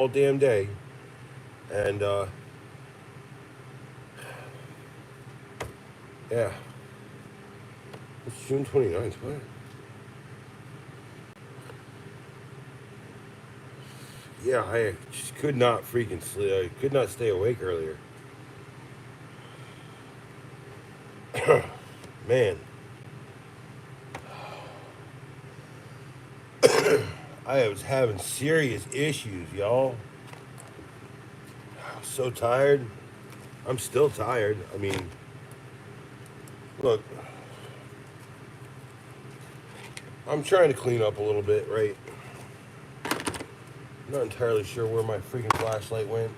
all damn day. And, yeah. It's June 29th. What? Yeah, I just could not freaking sleep. I could not stay awake earlier. Man, I was having serious issues, y'all. I was so tired. I'm still tired. I mean, look, I'm trying to clean up a little bit, right? I'm not entirely sure where my freaking flashlight went.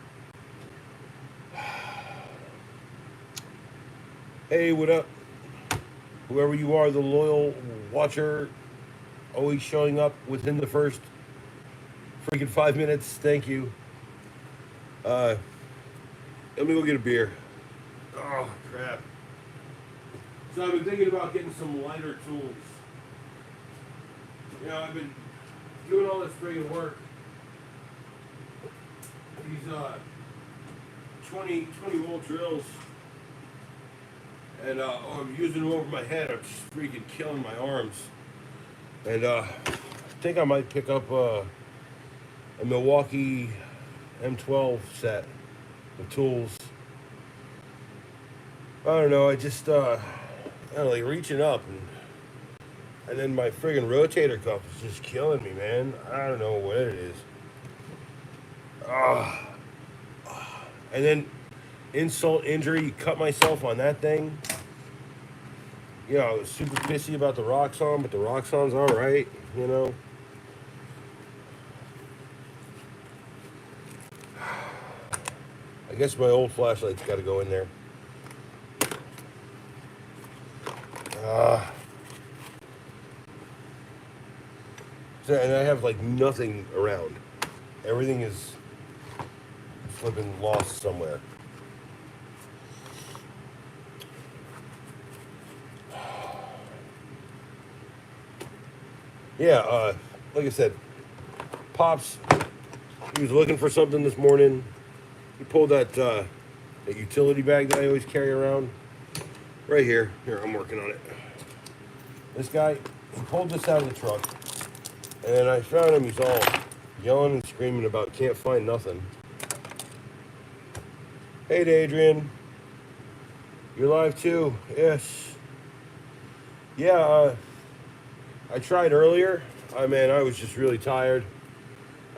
Hey, what up? Whoever you are, the loyal watcher, always showing up within the first freaking 5 minutes. Thank you. Uh, Let me go get a beer. Oh, crap. So I've been thinking about getting some lighter tools. You know, I've been doing all this friggin' work. These 20 volt drills. And I'm using them over my head. I'm just freaking killing my arms. And I think I might pick up a Milwaukee M12 set of tools. I don't know. I just I don't know, like reaching up and then my friggin' rotator cuff is just killing me, man. I don't know what it is. Ah, and then insult injury, cut myself on that thing. You know, I was super pissy about the Roxxon, but the Roxxon's all right. You know. I guess my old flashlight's got to go in there. And I have like nothing around. Everything is flipping lost somewhere. Yeah, like I said, Pops, he was looking for something this morning. He pulled that utility bag that I always carry around. Right here. Here, I'm working on it. This guy, he pulled this out of the truck. And I found him, he's all yelling and screaming about can't find nothing. Hey, Adrian. You're live too. Yes. Yeah, I tried earlier. I was just really tired.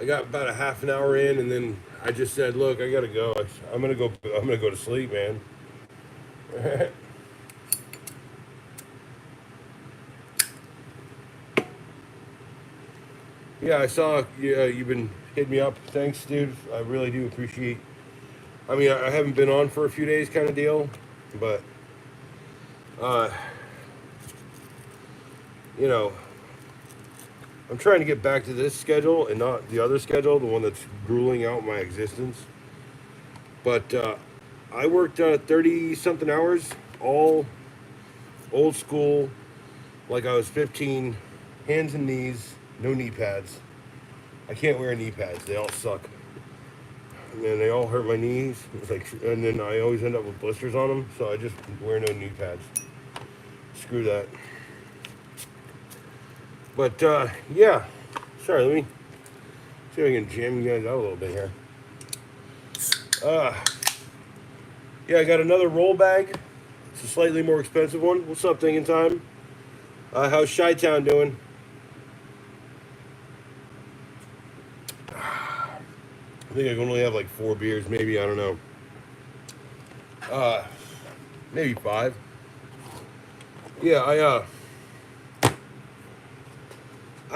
I got about a half an hour in, and then I just said, "Look, I gotta go. I'm gonna go. I'm gonna go to sleep, man." Yeah, I saw you've been hitting me up. Thanks, dude. I really do appreciate. I haven't been on for a few days, kind of deal, but uh, you know, I'm trying to get back to this schedule and not the other schedule, the one that's grueling out my existence. But I worked 30 something hours, all old school, like I was 15, hands and knees, no knee pads. I can't wear knee pads, they all suck. And they all hurt my knees. It's like, and then I always end up with blisters on them, so I just wear no knee pads. Screw that. But yeah, sorry, let me see if I can jam you guys out a little bit here. Yeah, I got another roll bag. It's a slightly more expensive one. What's up, Thinking Time? How's Chi-Town doing? I think I can only have like 4 beers, maybe, I don't know. Maybe 5. Yeah, I don't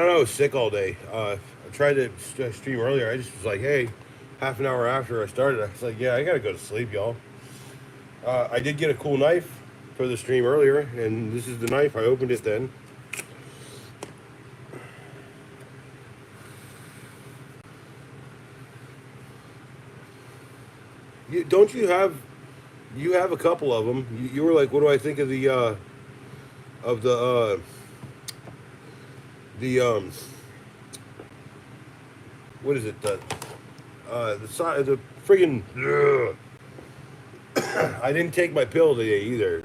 know, I was sick all day. I tried to stream earlier. I just was like, hey, half an hour after I started, I was like, yeah, I gotta go to sleep, y'all. I did get a cool knife for the stream earlier, and this is the knife. I opened it then. Don't you have? You have a couple of them. You were like, what do I think of the of the what is it? The friggin' I didn't take my pill today either.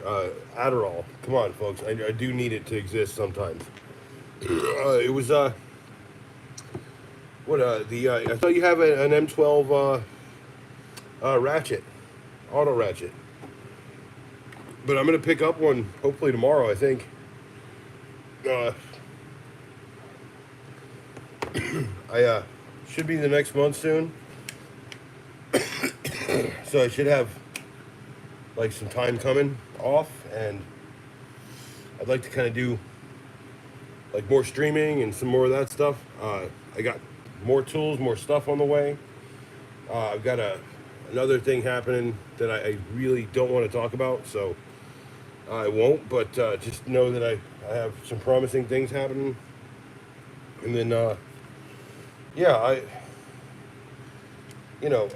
Adderall. Come on, folks. I do need it to exist sometimes. It was what the I thought you have an M12 ratchet, auto ratchet, but I'm gonna pick up one hopefully tomorrow. I think. Uh, I should be the next month soon, so I should have like some time coming off, and I'd like to kind of do like more streaming and some more of that stuff. I got more tools, more stuff on the way. I've got another thing happening that I really don't want to talk about, so I won't. But just know that I have some promising things happening, and then yeah, you know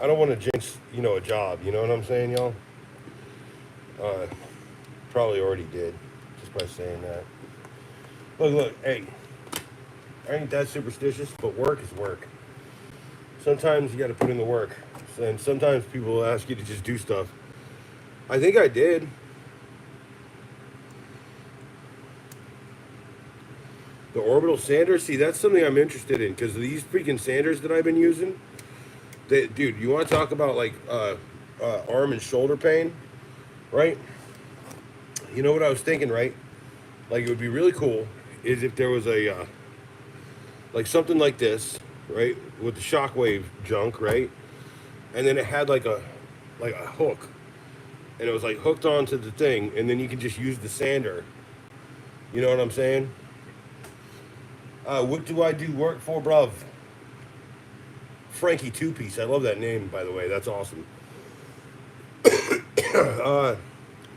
I don't want to jinx a job. You know what I'm saying, y'all? Uh, Probably already did just by saying that. Look, hey, I ain't that superstitious, but work is work. Sometimes you got to put in the work, and sometimes people will ask you to just do stuff. I think I did. The orbital sander, see, that's something I'm interested in because these freaking sanders that I've been using, dude, you want to talk about like arm and shoulder pain, right? You know what I was thinking, right? Like it would be really cool is if there was a like something like this, right, with the shockwave junk, right, and then it had like a hook, and it was like hooked onto the thing, and then you can just use the sander. You know what I'm saying? What do I do work for, bruv? Frankie Two Piece. I love that name, by the way. That's awesome.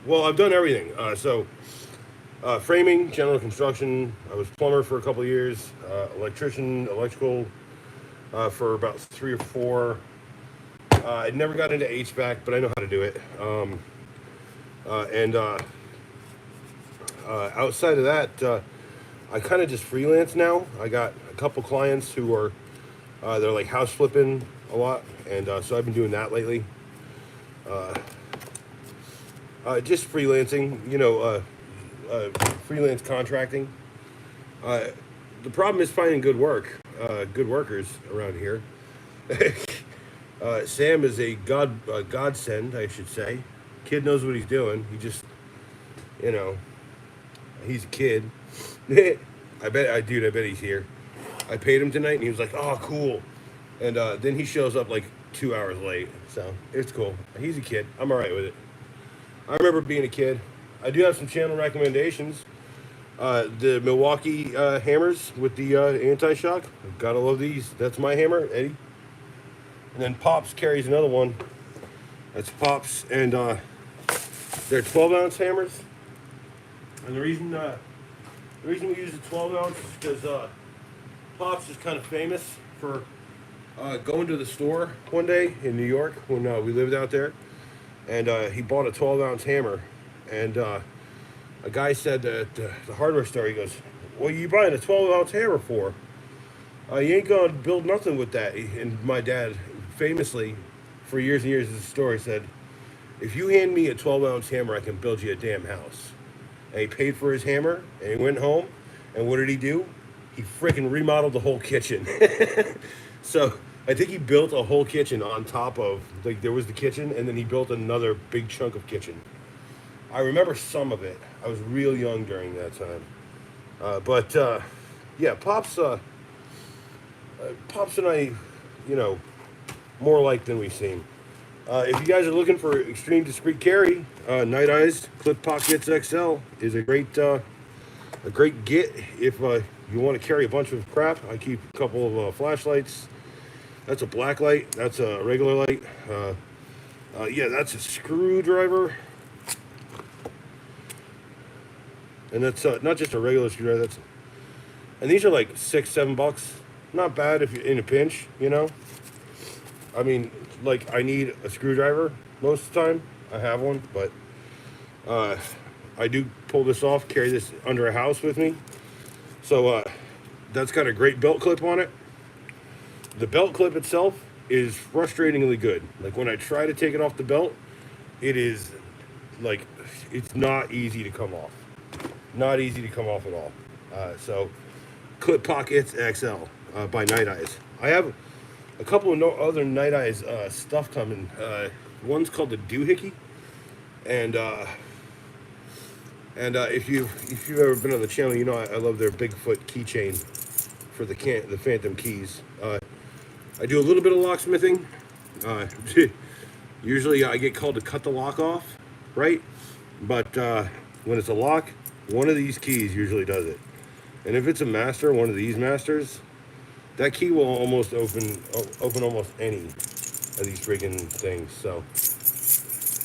Well, I've done everything. Framing, general construction. I was plumber for a couple of years. Electrician, electrical for about 3 or 4. I never got into HVAC, but I know how to do it. And outside of that, I kind of just freelance now. I got a couple clients who are they're like house flipping a lot, and so I've been doing that lately. Just freelancing, freelance contracting. The problem is finding good workers around here. Sam is a godsend, I should say. Kid knows what he's doing. He just, he's a kid. I bet he's here. I paid him tonight, and he was like, "Oh, cool." And then he shows up like 2 hours late. So it's cool. He's a kid. I'm all right with it. I remember being a kid. I do have some channel recommendations. The Milwaukee hammers with the anti-shock. Gotta love these. That's my hammer, Eddie. And then Pops carries another one. That's Pops, and they're 12-ounce hammers. And the reason we use the 12-ounce is because Pops is kind of famous for going to the store one day in New York when we lived out there, and he bought a 12-ounce hammer, and a guy said at the hardware store, he goes, "What are you buying a 12-ounce hammer for? You ain't gonna build nothing with that." And my dad, famously, for years and years, this story said, "If you hand me a 12-ounce hammer, I can build you a damn house." And he paid for his hammer, and he went home, and what did he do? He freaking remodeled the whole kitchen. So I think he built a whole kitchen on top of, like, there was the kitchen, and then he built another big chunk of kitchen. I remember some of it. I was real young during that time. But yeah, Pops and I, more alike than we seem. If you guys are looking for extreme discreet carry, Night Eyes Clip Pockets XL is a great get if you want to carry a bunch of crap. I keep a couple of flashlights. That's a black light. That's a regular light. Yeah, that's a screwdriver. And that's not just a regular screwdriver. And these are like $6-7. Not bad if you're in a pinch, I mean, like, I need a screwdriver most of the time. I have one, but I do pull this off, carry this under a house with me. So that's got a great belt clip on it. The belt clip itself is frustratingly good. Like when I try to take it off the belt, it is like it's not easy to come off. Not easy to come off at all. So Clip Pockets XL by Night Eyes. I have a couple of other Night Eyes stuff coming. One's called the Doohickey, and if you've ever been on the channel, you know I love their Bigfoot keychain for the Phantom keys. I do a little bit of locksmithing. Uh, Usually I get called to cut the lock off, right? But when it's a lock, one of these keys usually does it. And if it's a master, one of these masters, that key will almost open almost any of these freaking things. So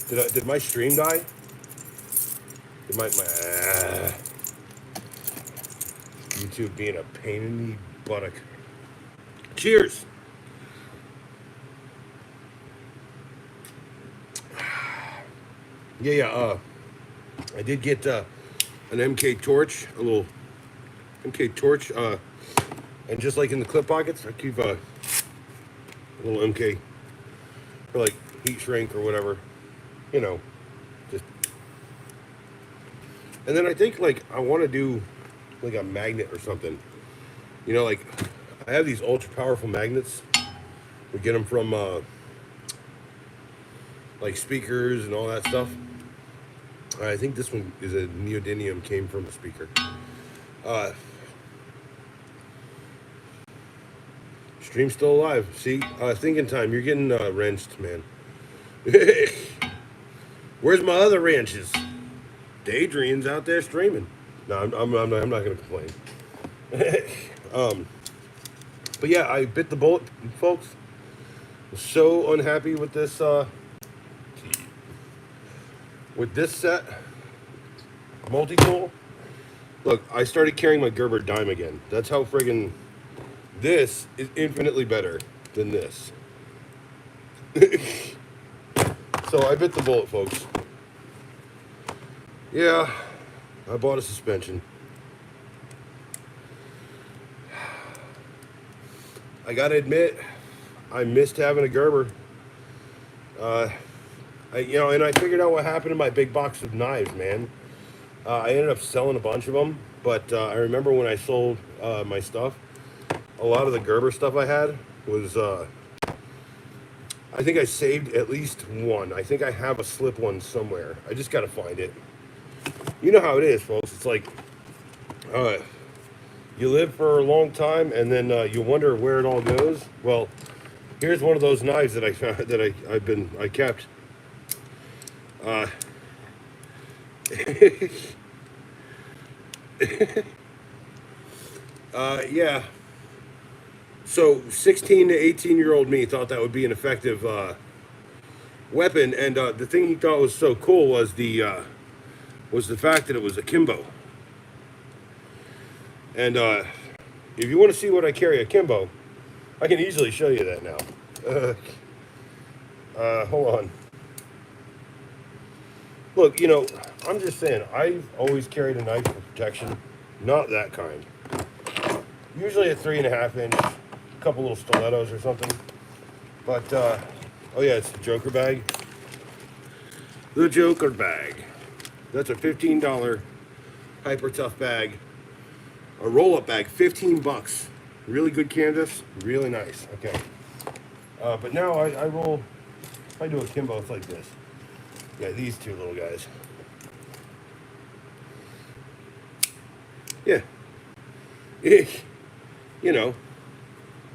did my stream die? Did my YouTube being a pain in the buttock? Cheers. Yeah. I did get an MK torch, a little MK torch, and just like in the clip pockets, I keep a little MK for like heat shrink or whatever, you know, just. And then I think like I want to do like a magnet or something, you know, like I have these ultra powerful magnets. We get them from like speakers and all that stuff. I think this one is a neodymium, came from a speaker. Stream's still alive. See, thinking time. You're getting wrenched, man. Where's my other wrenches? Daydream's out there streaming. No, I'm not gonna complain. But yeah, I bit the bullet, folks. I'm so unhappy with this set, multi-tool. Look, I started carrying my Gerber dime again. That's how friggin' this is infinitely better than this. So I bit the bullet, folks. Yeah, I bought a suspension. I gotta admit, I missed having a Gerber. And I figured out what happened to my big box of knives, man. I ended up selling a bunch of them, but I remember when I sold my stuff, a lot of the Gerber stuff I had was, I think I saved at least one. I think I have a slip one somewhere. I just got to find it. You know how it is, folks. It's like, you live for a long time and then you wonder where it all goes. Well, here's one of those knives that I found that I kept. Yeah. So 16 to 18-year-old me thought that would be an effective weapon, and the thing he thought was so cool was the fact that it was akimbo. And if you want to see what I carry akimbo, I can easily show you that now. Hold on. Look, I'm just saying, I've always carried a knife for protection. Not that kind. Usually a 3.5 inch, a couple little stilettos or something. But, oh yeah, it's the Joker bag. The Joker bag. That's a $15 Hyper Tough bag. A roll-up bag, 15 bucks. Really good canvas, really nice. Okay. But now I roll, if I do akimbo, it's like this. Yeah, these two little guys. Yeah.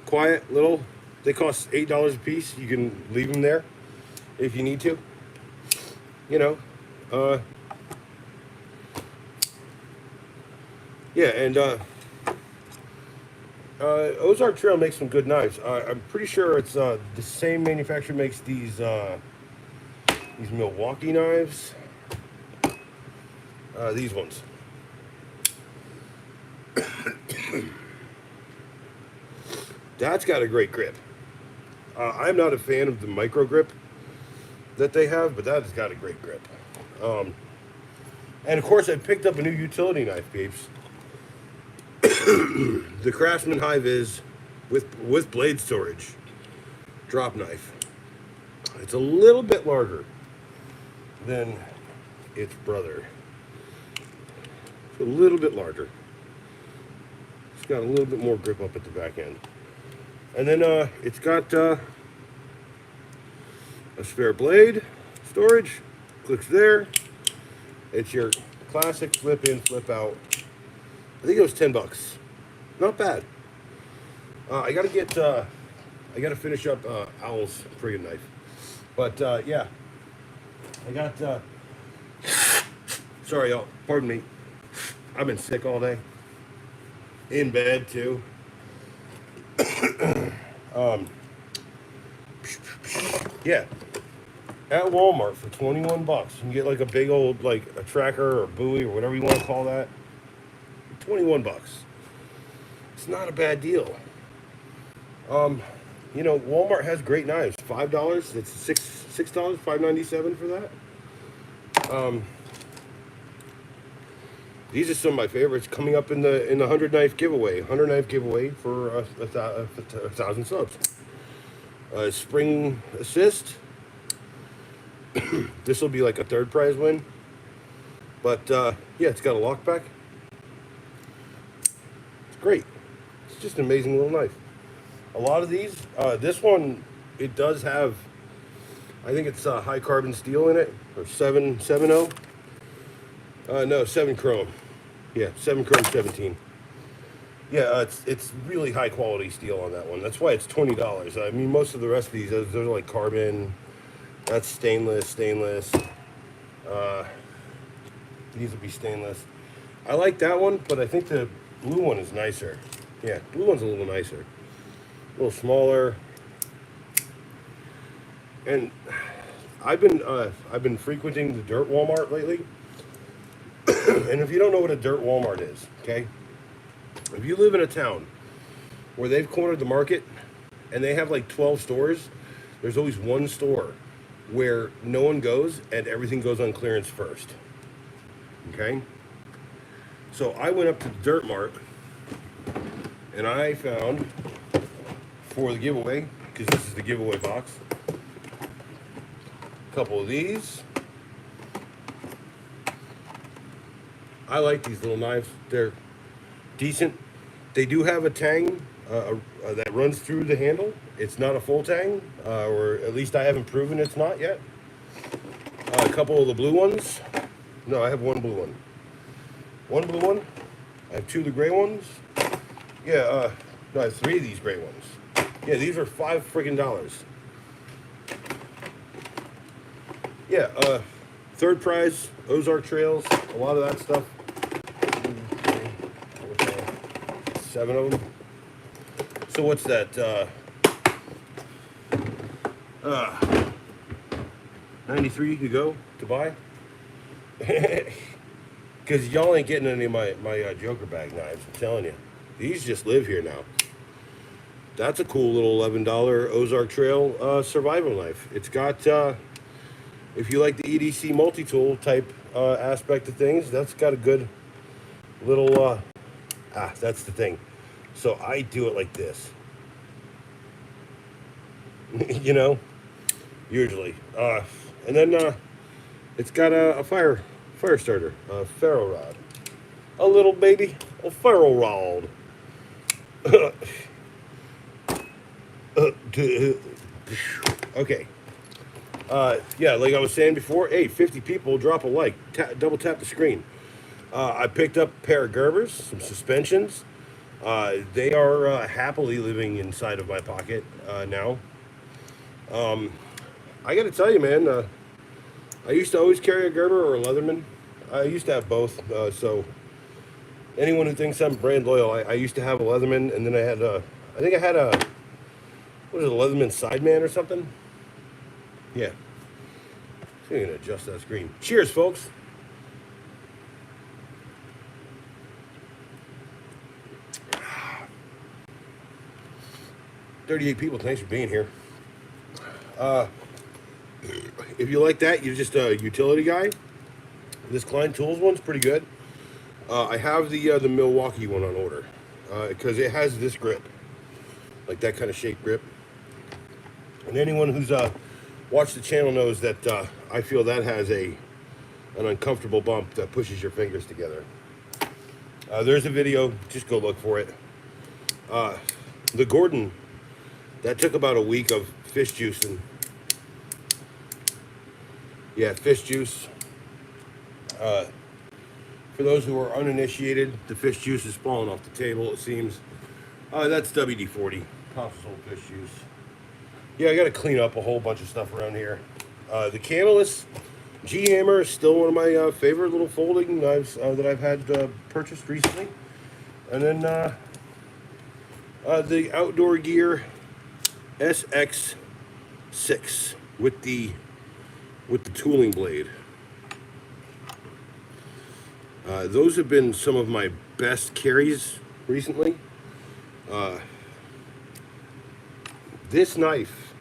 Quiet, little. They cost $8 a piece. You can leave them there if you need to. Yeah, and Ozark Trail makes some good knives. I'm pretty sure it's the same manufacturer makes these Milwaukee knives. These ones. That's got a great grip. I'm not a fan of the micro grip that they have, but that has got a great grip. And of course, I picked up a new utility knife, peeps. The Craftsman High Vis with blade storage. drop knife. It's a little bit larger than its brother. It's a little bit larger. It's got a little bit more grip up at the back end. And then it's got a spare blade storage. Clicks there. It's your classic flip in, flip out. I think it was $10. Not bad. I gotta finish up Owl's friggin' knife. But yeah, I got. Sorry, y'all. Pardon me. I've been sick all day. In bed too. Yeah. At Walmart for 21 bucks. You can get like a big old like a tracker or buoy or whatever you want to call that. 21 bucks. It's not a bad deal. You know, Walmart has great knives. $5. It's $6, $5.97 for that. These are some of my favorites coming up in the 100 knife giveaway. 100 knife giveaway for 1,000 subs. Spring assist. This will be like a third prize win. But yeah, it's got a lockback. It's great. It's just an amazing little knife. A lot of these, this one, it does have, I think it's high carbon steel in it, or 770. No, 7 chrome. Yeah, 7 chrome 17. Yeah, it's really high quality steel on that one. That's why it's $20. I mean, most of the rest of these, those are like carbon. That's stainless. These will be stainless. I like that one, but I think the blue one is nicer. Yeah, blue one's a little nicer. A little smaller. And I've been frequenting the dirt Walmart lately. And if you don't know what a dirt Walmart is, okay? If you live in a town where they've cornered the market and they have like 12 stores, there's always one store where no one goes and everything goes on clearance first. Okay? So I went up to the Dirt Mart and I found, for the giveaway, because this is the giveaway box, a couple of these. I like these little knives. They're decent. They do have a tang that runs through the handle. It's not a full tang, or at least I haven't proven it's not yet. A couple of the blue ones. No, I have one blue one. One blue one. I have 2 of the gray ones. Yeah, no, I have 3 of these gray ones. Yeah, these are $5 friggin' dollars. Yeah, third prize, Ozark Trails, a lot of that stuff. 7 of them. So what's that? 93 to go to buy. Because y'all ain't getting any of my Joker bag knives. I'm telling you, these just live here now. That's a cool little $11 Ozark Trail survival knife. It's got, if you like the EDC multi-tool type aspect of things, that's got a good little. That's the thing. So I do it like this. You know, usually. And then it's got a fire starter, a ferro rod. A little baby, a ferro rod. Okay. Yeah, like I was saying before, hey, 50 people, drop a like, double tap the screen. I picked up a pair of Gerbers, some suspensions. They are happily living inside of my pocket now. I got to tell you, man, I used to always carry a Gerber or a Leatherman. I used to have both. So anyone who thinks I'm brand loyal, I used to have a Leatherman, and then I had I think I had a, what is it, a Leatherman Sideman or something? Yeah. So I'm going to adjust that screen. Cheers, folks. $38 people, thanks for being here. If you like that, you're just a utility guy. This Klein Tools one's pretty good. I have the Milwaukee one on order because it has this grip, like that kind of shape grip. And anyone who's watched the channel knows that I feel that has an uncomfortable bump that pushes your fingers together. There's a video, just go look for it. The Gordon, that took about a week of fish juicing. Yeah, fish juice. For those who are uninitiated, the fish juice is falling off the table, it seems. That's WD-40, Thompson's Old Fish Juice. Yeah, I got to clean up a whole bunch of stuff around here. The Canalus G-Hammer is still one of my favorite little folding knives that I've had purchased recently. And then the Outdoor Gear SX6 with the tooling blade. Those have been some of my best carries recently. This knife,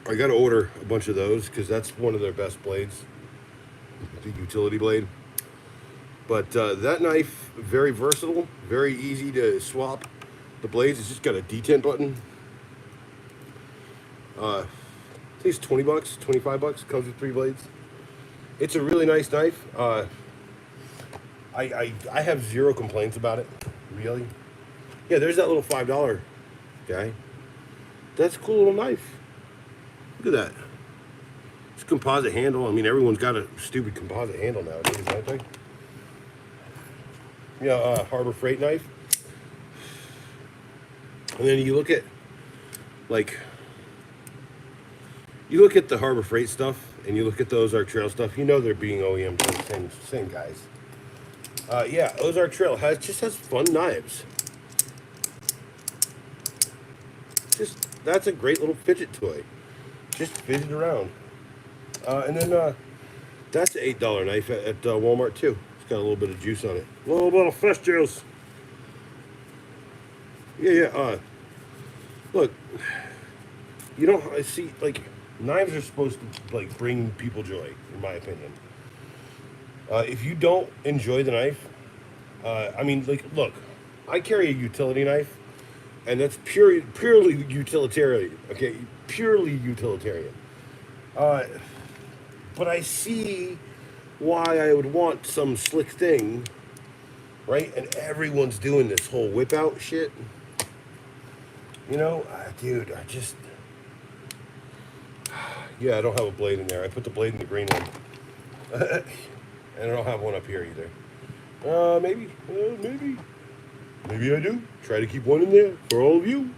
I got to order a bunch of those because that's one of their best blades, the utility blade. But that knife, very versatile, very easy to swap the blades. It's just got a detent button. I think it's 20 bucks, 25 bucks, comes with 3 blades. It's a really nice knife. I have zero complaints about it, really. Yeah, there's that little $5 guy. That's a cool little knife. Look at that. It's a composite handle. I mean, everyone's got a stupid composite handle nowadays, I think. Yeah, Harbor Freight knife. And then you look at, like, you look at the Harbor Freight stuff, and you look at the Ozark Trail stuff, you know they're being OEM to the same guys. Yeah, Ozark Trail just has fun knives. That's a great little fidget toy. Just fidget around. And then that's an $8 knife at Walmart too. It's got a little bit of juice on it. A little bit of fish juice. Yeah. Look, you know, I see, like, knives are supposed to, like, bring people joy, in my opinion. If you don't enjoy the knife, I mean, like, look, I carry a utility knife, and that's purely utilitarian, okay? Purely utilitarian. But I see why I would want some slick thing, right? And everyone's doing this whole whip out shit. You know, dude, yeah, I don't have a blade in there. I put the blade in the green one. And I don't have one up here either. Maybe I do. Try to keep one in there for all of you.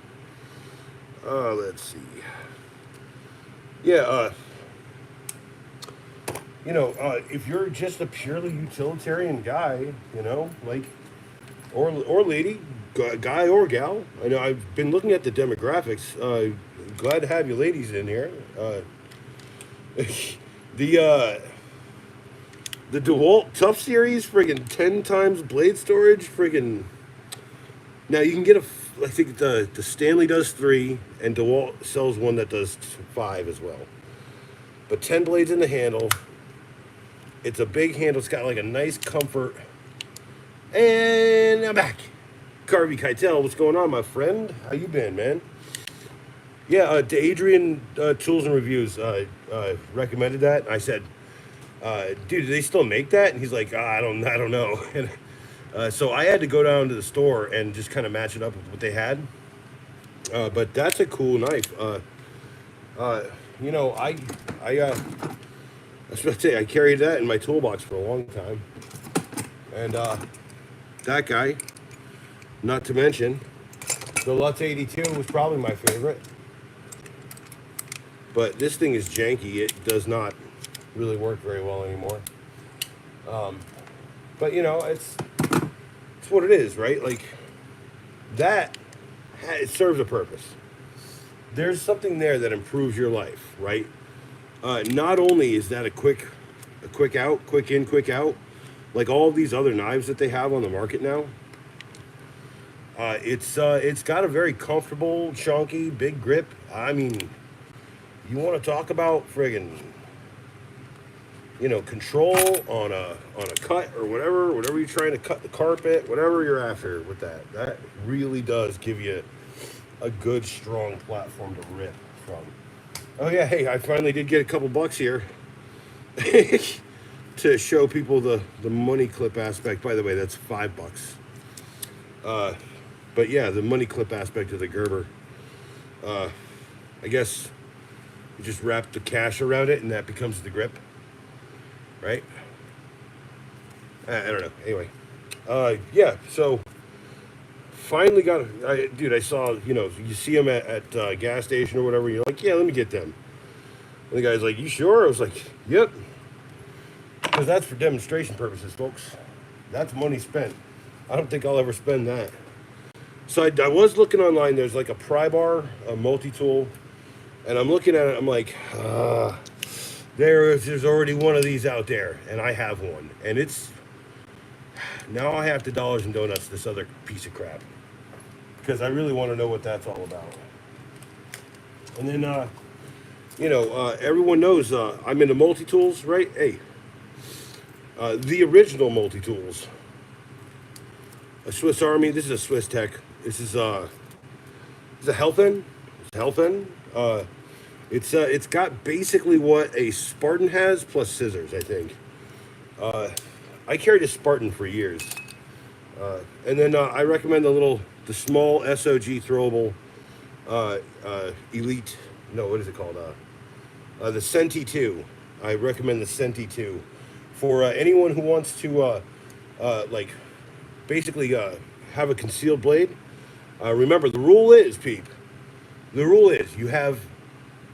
Let's see. Yeah, you know, if you're just a purely utilitarian guy, you know, like, or lady, guy or gal. I know I've been looking at the demographics. Glad to have you ladies in here. The DeWalt Tough Series, friggin' 10 times blade storage, friggin'. Now you can get I think the Stanley does 3, and DeWalt sells one that does 5 as well. But 10 blades in the handle. It's a big handle. It's got like a nice comfort. And I'm back. Carvey Keitel, what's going on, my friend? How you been, man? Yeah, to Adrian Tools and Reviews recommended that. I said, dude, do they still make that? And he's like, I don't know. And so I had to go down to the store and just kind of match it up with what they had. But that's a cool knife. You know, I was about to say, I carried that in my toolbox for a long time. And that guy, not to mention, the Lutz 82 was probably my favorite. But this thing is janky. It does not really work very well anymore. But, you know, it's what it is, right? Like, it serves a purpose. There's something there that improves your life, right? Not only is that a quick out, quick in, quick out, like all these other knives that they have on the market now. It's got a very comfortable, chunky, big grip. I mean, you want to talk about friggin', you know, control on a cut or whatever you're trying to cut the carpet, whatever you're after with that really does give you a good, strong platform to rip from. Oh yeah, hey, I finally did get a couple bucks here to show people the money clip aspect. By the way, that's $5. But yeah, the money clip aspect of the Gerber. I guess you just wrap the cash around it, and that becomes the grip, right? I don't know. Anyway, yeah. So finally got, dude. I saw, you see them at gas station or whatever. You're like, yeah, let me get them. And the guy's like, you sure? I was like, yep. Because that's for demonstration purposes, folks. That's money spent. I don't think I'll ever spend that. So I was looking online. There's like a pry bar, a multi-tool, and I'm looking at it. I'm like, there's already one of these out there, and I have one, and it's now I have to dollars and donuts this other piece of crap because I really want to know what that's all about. And then, everyone knows I'm into multi-tools, right? Hey, the original multi-tools. A Swiss Army. This is a Swiss Tech. This is a Healthen. It's Healthen. It's got basically what a Spartan has plus scissors, I think. I carried a Spartan for years, and then I recommend the small SOG throwable Elite. No, what is it called? The Senti 2. I recommend the Senti 2 for anyone who wants to basically have a concealed blade. Remember, the rule is, the rule is you have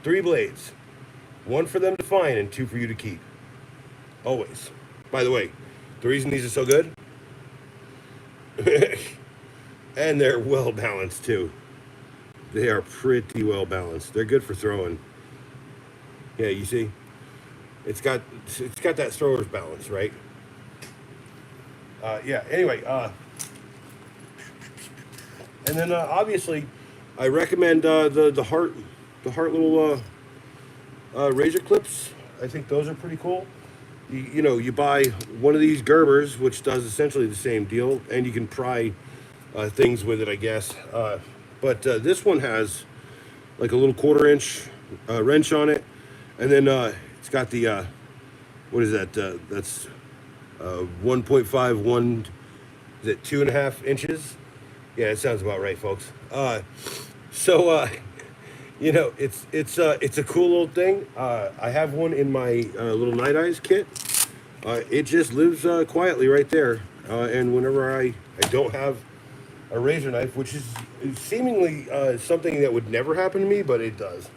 3 blades, 1 for them to find and 2 for you to keep. Always. By the way, the reason these are so good, and they're well balanced too. They are pretty well balanced. They're good for throwing. Yeah, you see, it's got that thrower's balance, right? Yeah. Anyway, and then obviously, I recommend the heart little razor clips. I think those are pretty cool. You buy one of these Gerbers, which does essentially the same deal, and you can pry things with it, I guess. But this one has like a little 1/4-inch wrench on it, and then it's got the what is that? That's 1.51. Is it 2.5 inches? Yeah, it sounds about right, folks. So it's a cool little thing. I have one in my little Night Eyes kit. It just lives quietly right there. And whenever I don't have a razor knife, which is seemingly something that would never happen to me, but it does.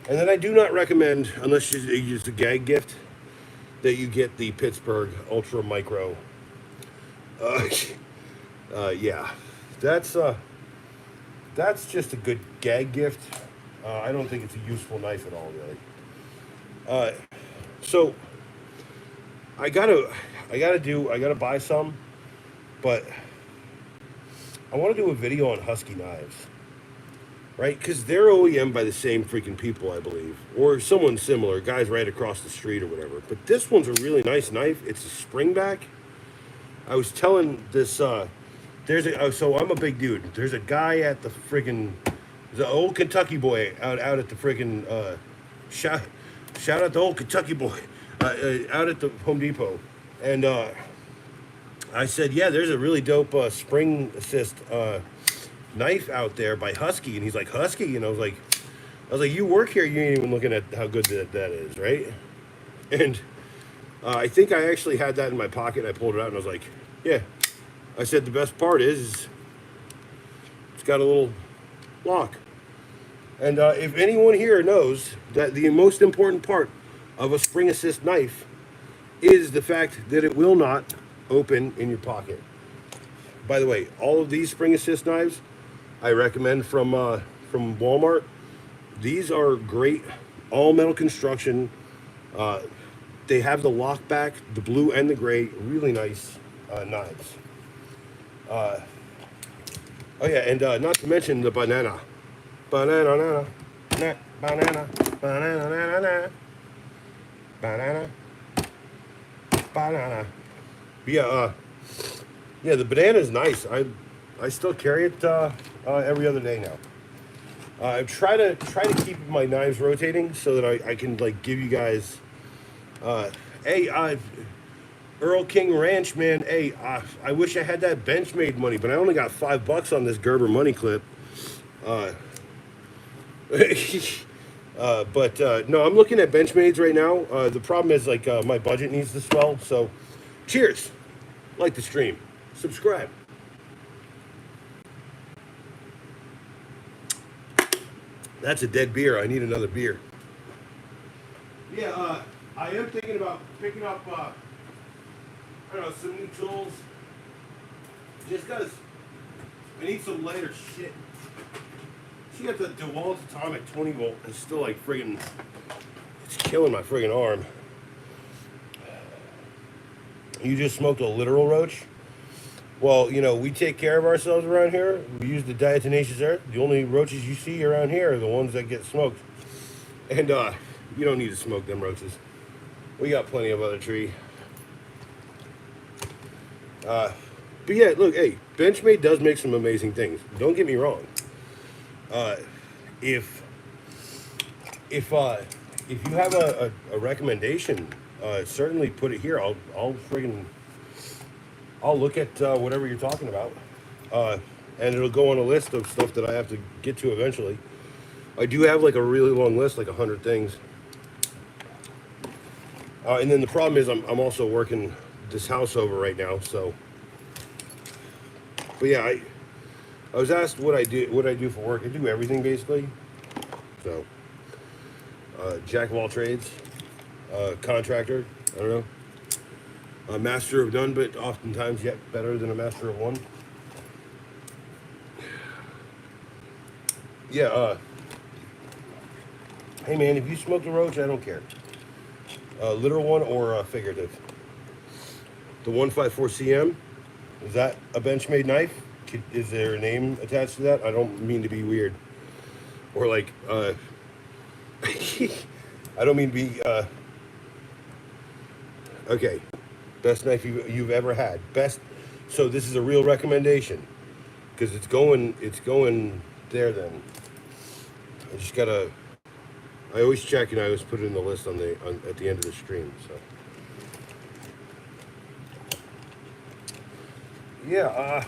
And then I do not recommend, unless you use a gag gift, that you get the Pittsburgh Ultra Micro. Yeah, that's just a good gag gift. I don't think it's a useful knife at all, really. So I gotta buy some, but I want to do a video on Husky knives, right? Because they're OEM by the same freaking people, I believe, or someone similar, guys right across the street or whatever. But this one's a really nice knife. It's a springback. I was telling this. So I'm a big dude. There's a guy at the friggin', the old Kentucky boy out at the friggin' shout out the old Kentucky boy out at the Home Depot, and I said, yeah, there's a really dope spring assist knife out there by Husky, and he's like, Husky, and I was like, you work here, you ain't even looking at how good that is, right? And I think I actually had that in my pocket. I pulled it out and I was like, yeah. I said the best part is it's got a little lock. And if anyone here knows that the most important part of a spring assist knife is the fact that it will not open in your pocket. By the way, all of these spring assist knives I recommend from Walmart. These are great, all metal construction. They have the lock back, the blue and the gray, really nice knives. Oh yeah, and not to mention the banana. Banana. Yeah, the banana is nice. I still carry it every other day now. I try to keep my knives rotating so that I can like give you guys. Hey, Earl King Ranch, man. Hey, I wish I had that Benchmade money, but I only got $5 on this Gerber money clip. Uh, but no, I'm looking at Benchmades right now. The problem is like my budget needs to swell. So, cheers. Like the stream, subscribe. That's a dead beer. I need another beer. Yeah, I am thinking about picking up, I don't know, some new tools. Just because I need some lighter shit. She got the DeWalt Atomic 20 volt. It's still like friggin', it's killing my friggin' arm. You just smoked a literal roach? Well, you know, we take care of ourselves around here. We use the diatomaceous earth. The only roaches you see around here are the ones that get smoked. And you don't need to smoke them roaches. We got plenty of other tree. But yeah, look, hey, Benchmade does make some amazing things. Don't get me wrong. If you have a recommendation, certainly put it here. I'll look at whatever you're talking about, and it'll go on a list of stuff that I have to get to eventually. I do have like a really long list, like 100 things. And then the problem is I'm also working this house over right now, so. But yeah, I was asked what I do for work. I do everything basically. So, jack of all trades, contractor. I don't know. A master of none, but oftentimes yet better than a master of one. Yeah, hey man, if you smoke a roach, I don't care. Literal one or figurative. The 154 CM, is that a Benchmade knife? Is there a name attached to that? I don't mean to be weird. Or like, I don't mean to be, okay. Best knife you've ever had. Best. So this is a real recommendation, because it's going there. Then I just gotta. I always check and I always put it in the list at the end of the stream. So yeah,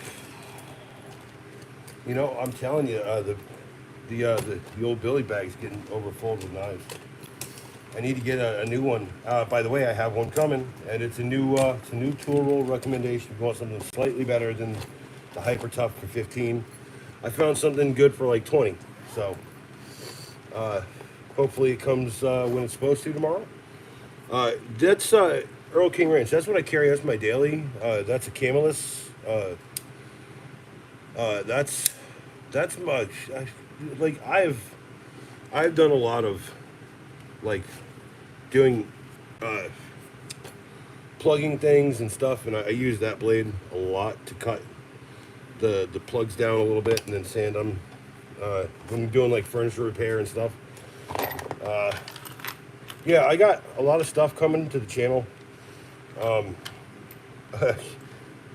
you know, I'm telling you, the old Billy bag's getting overfull with knives. I need to get a new one. By the way, I have one coming, and it's a new tool roll recommendation. If you want something slightly better than the Hyper Tough for 15, I found something good for like 20. So hopefully it comes when it's supposed to tomorrow. That's Earl King Ranch. That's what I carry as my daily. That's a Camelus. That's much. I've done a lot of like doing plugging things and stuff, and I use that blade a lot to cut the plugs down a little bit and then sand them when I'm doing like furniture repair and stuff. Yeah, I got a lot of stuff coming to the channel.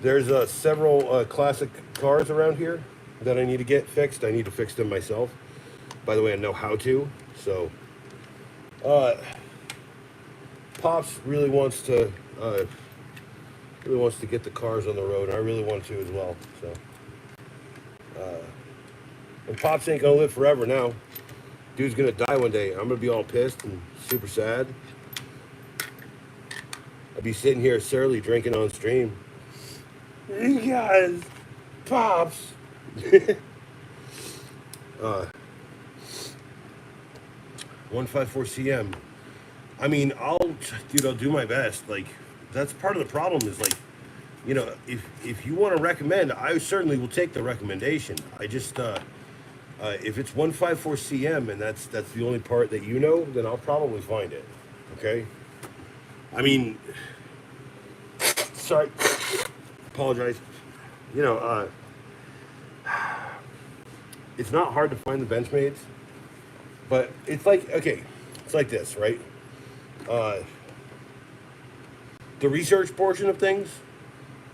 There's several classic cars around here that I need to get fixed. I need to fix them myself. By the way, I know how to. So Pops really wants to get the cars on the road, and I really want to as well. So, and Pops ain't gonna live forever now. Dude's gonna die one day. I'm gonna be all pissed and super sad. I'll be sitting here surly drinking on stream. You guys, Pops. 154 CM. I mean, I'll do my best. Like, that's part of the problem is like, you know, if you want to recommend, I certainly will take the recommendation. I just, if it's 154 CM and that's the only part that you know, then I'll probably find it. Okay. I mean, sorry, apologize. You know, it's not hard to find the Benchmades, but it's like, okay, it's like this, right? The research portion of things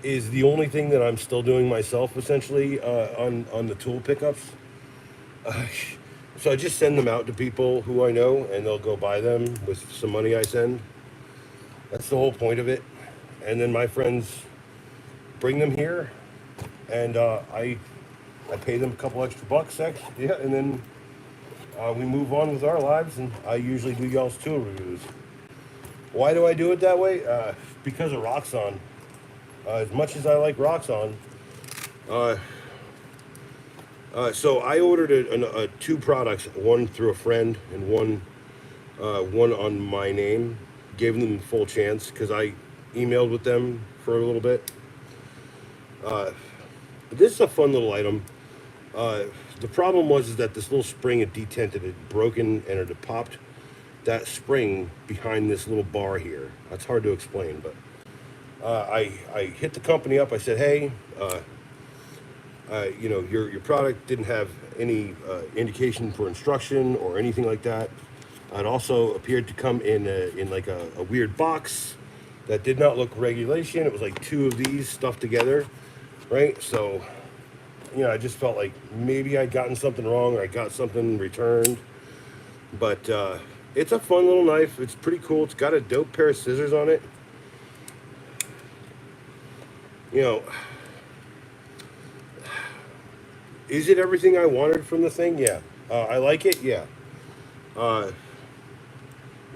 is the only thing that I'm still doing myself, essentially, on the tool pickups. So I just send them out to people who I know, and they'll go buy them with some money I send. That's the whole point of it. And then my friends bring them here, and I pay them a couple extra bucks, yeah, and then we move on with our lives. And I usually do y'all's tool reviews. Why do I do it that way? Because of Roxxon. As much as I like Roxxon, uh, so I ordered two products, one through a friend and one on my name. Gave them full chance because I emailed with them for a little bit. This is a fun little item. Uh, the problem was is that this little spring had detented, it broken, and it had popped that spring behind this little bar here. That's hard to explain, but I hit the company up. I said, hey, your product didn't have any indication for instruction or anything like that. It also appeared to come in like a weird box that did not look regulation. It was like two of these stuffed together, right? So, I just felt like maybe I'd gotten something wrong or I got something returned. But it's a fun little knife. It's pretty cool. It's got a dope pair of scissors on it. Is it everything I wanted from the thing? Yeah. I like it? Yeah. Uh,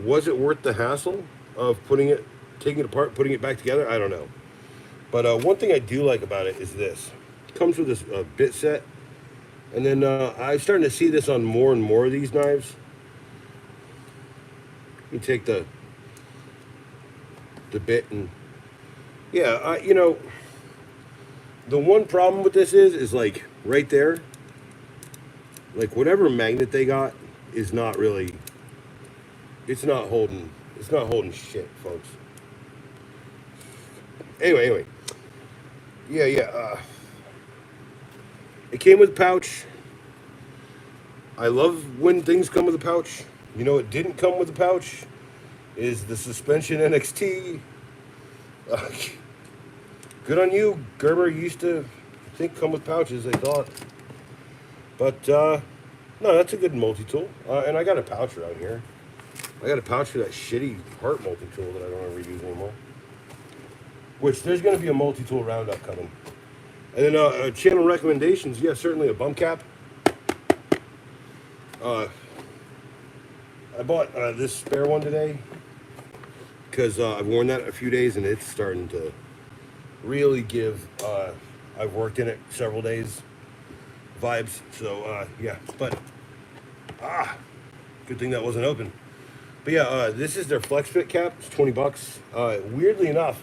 was it worth the hassle of taking it apart, putting it back together? I don't know. But one thing I do like about it is this. It comes with this bit set. And then I'm starting to see this on more and more of these knives. You take the bit and... Yeah, the one problem with this is like right there, like whatever magnet they got is not really, it's not holding shit, folks. Anyway, yeah. It came with a pouch. I love when things come with a pouch. It didn't come with a pouch is the suspension NXT. Good on you, Gerber. You used to think come with pouches, I thought. But, no, that's a good multi-tool. And I got a pouch around here. I got a pouch for that shitty Hart multi-tool that I don't ever use anymore. Which, there's going to be a multi-tool roundup coming. And then channel recommendations. Yeah, certainly a bump cap. I bought this spare one today. Because I've worn that a few days and it's starting to really give, I've worked in it several days, vibes. So, yeah, but, good thing that wasn't open. But yeah, this is their flex fit cap. It's 20 bucks. Weirdly enough,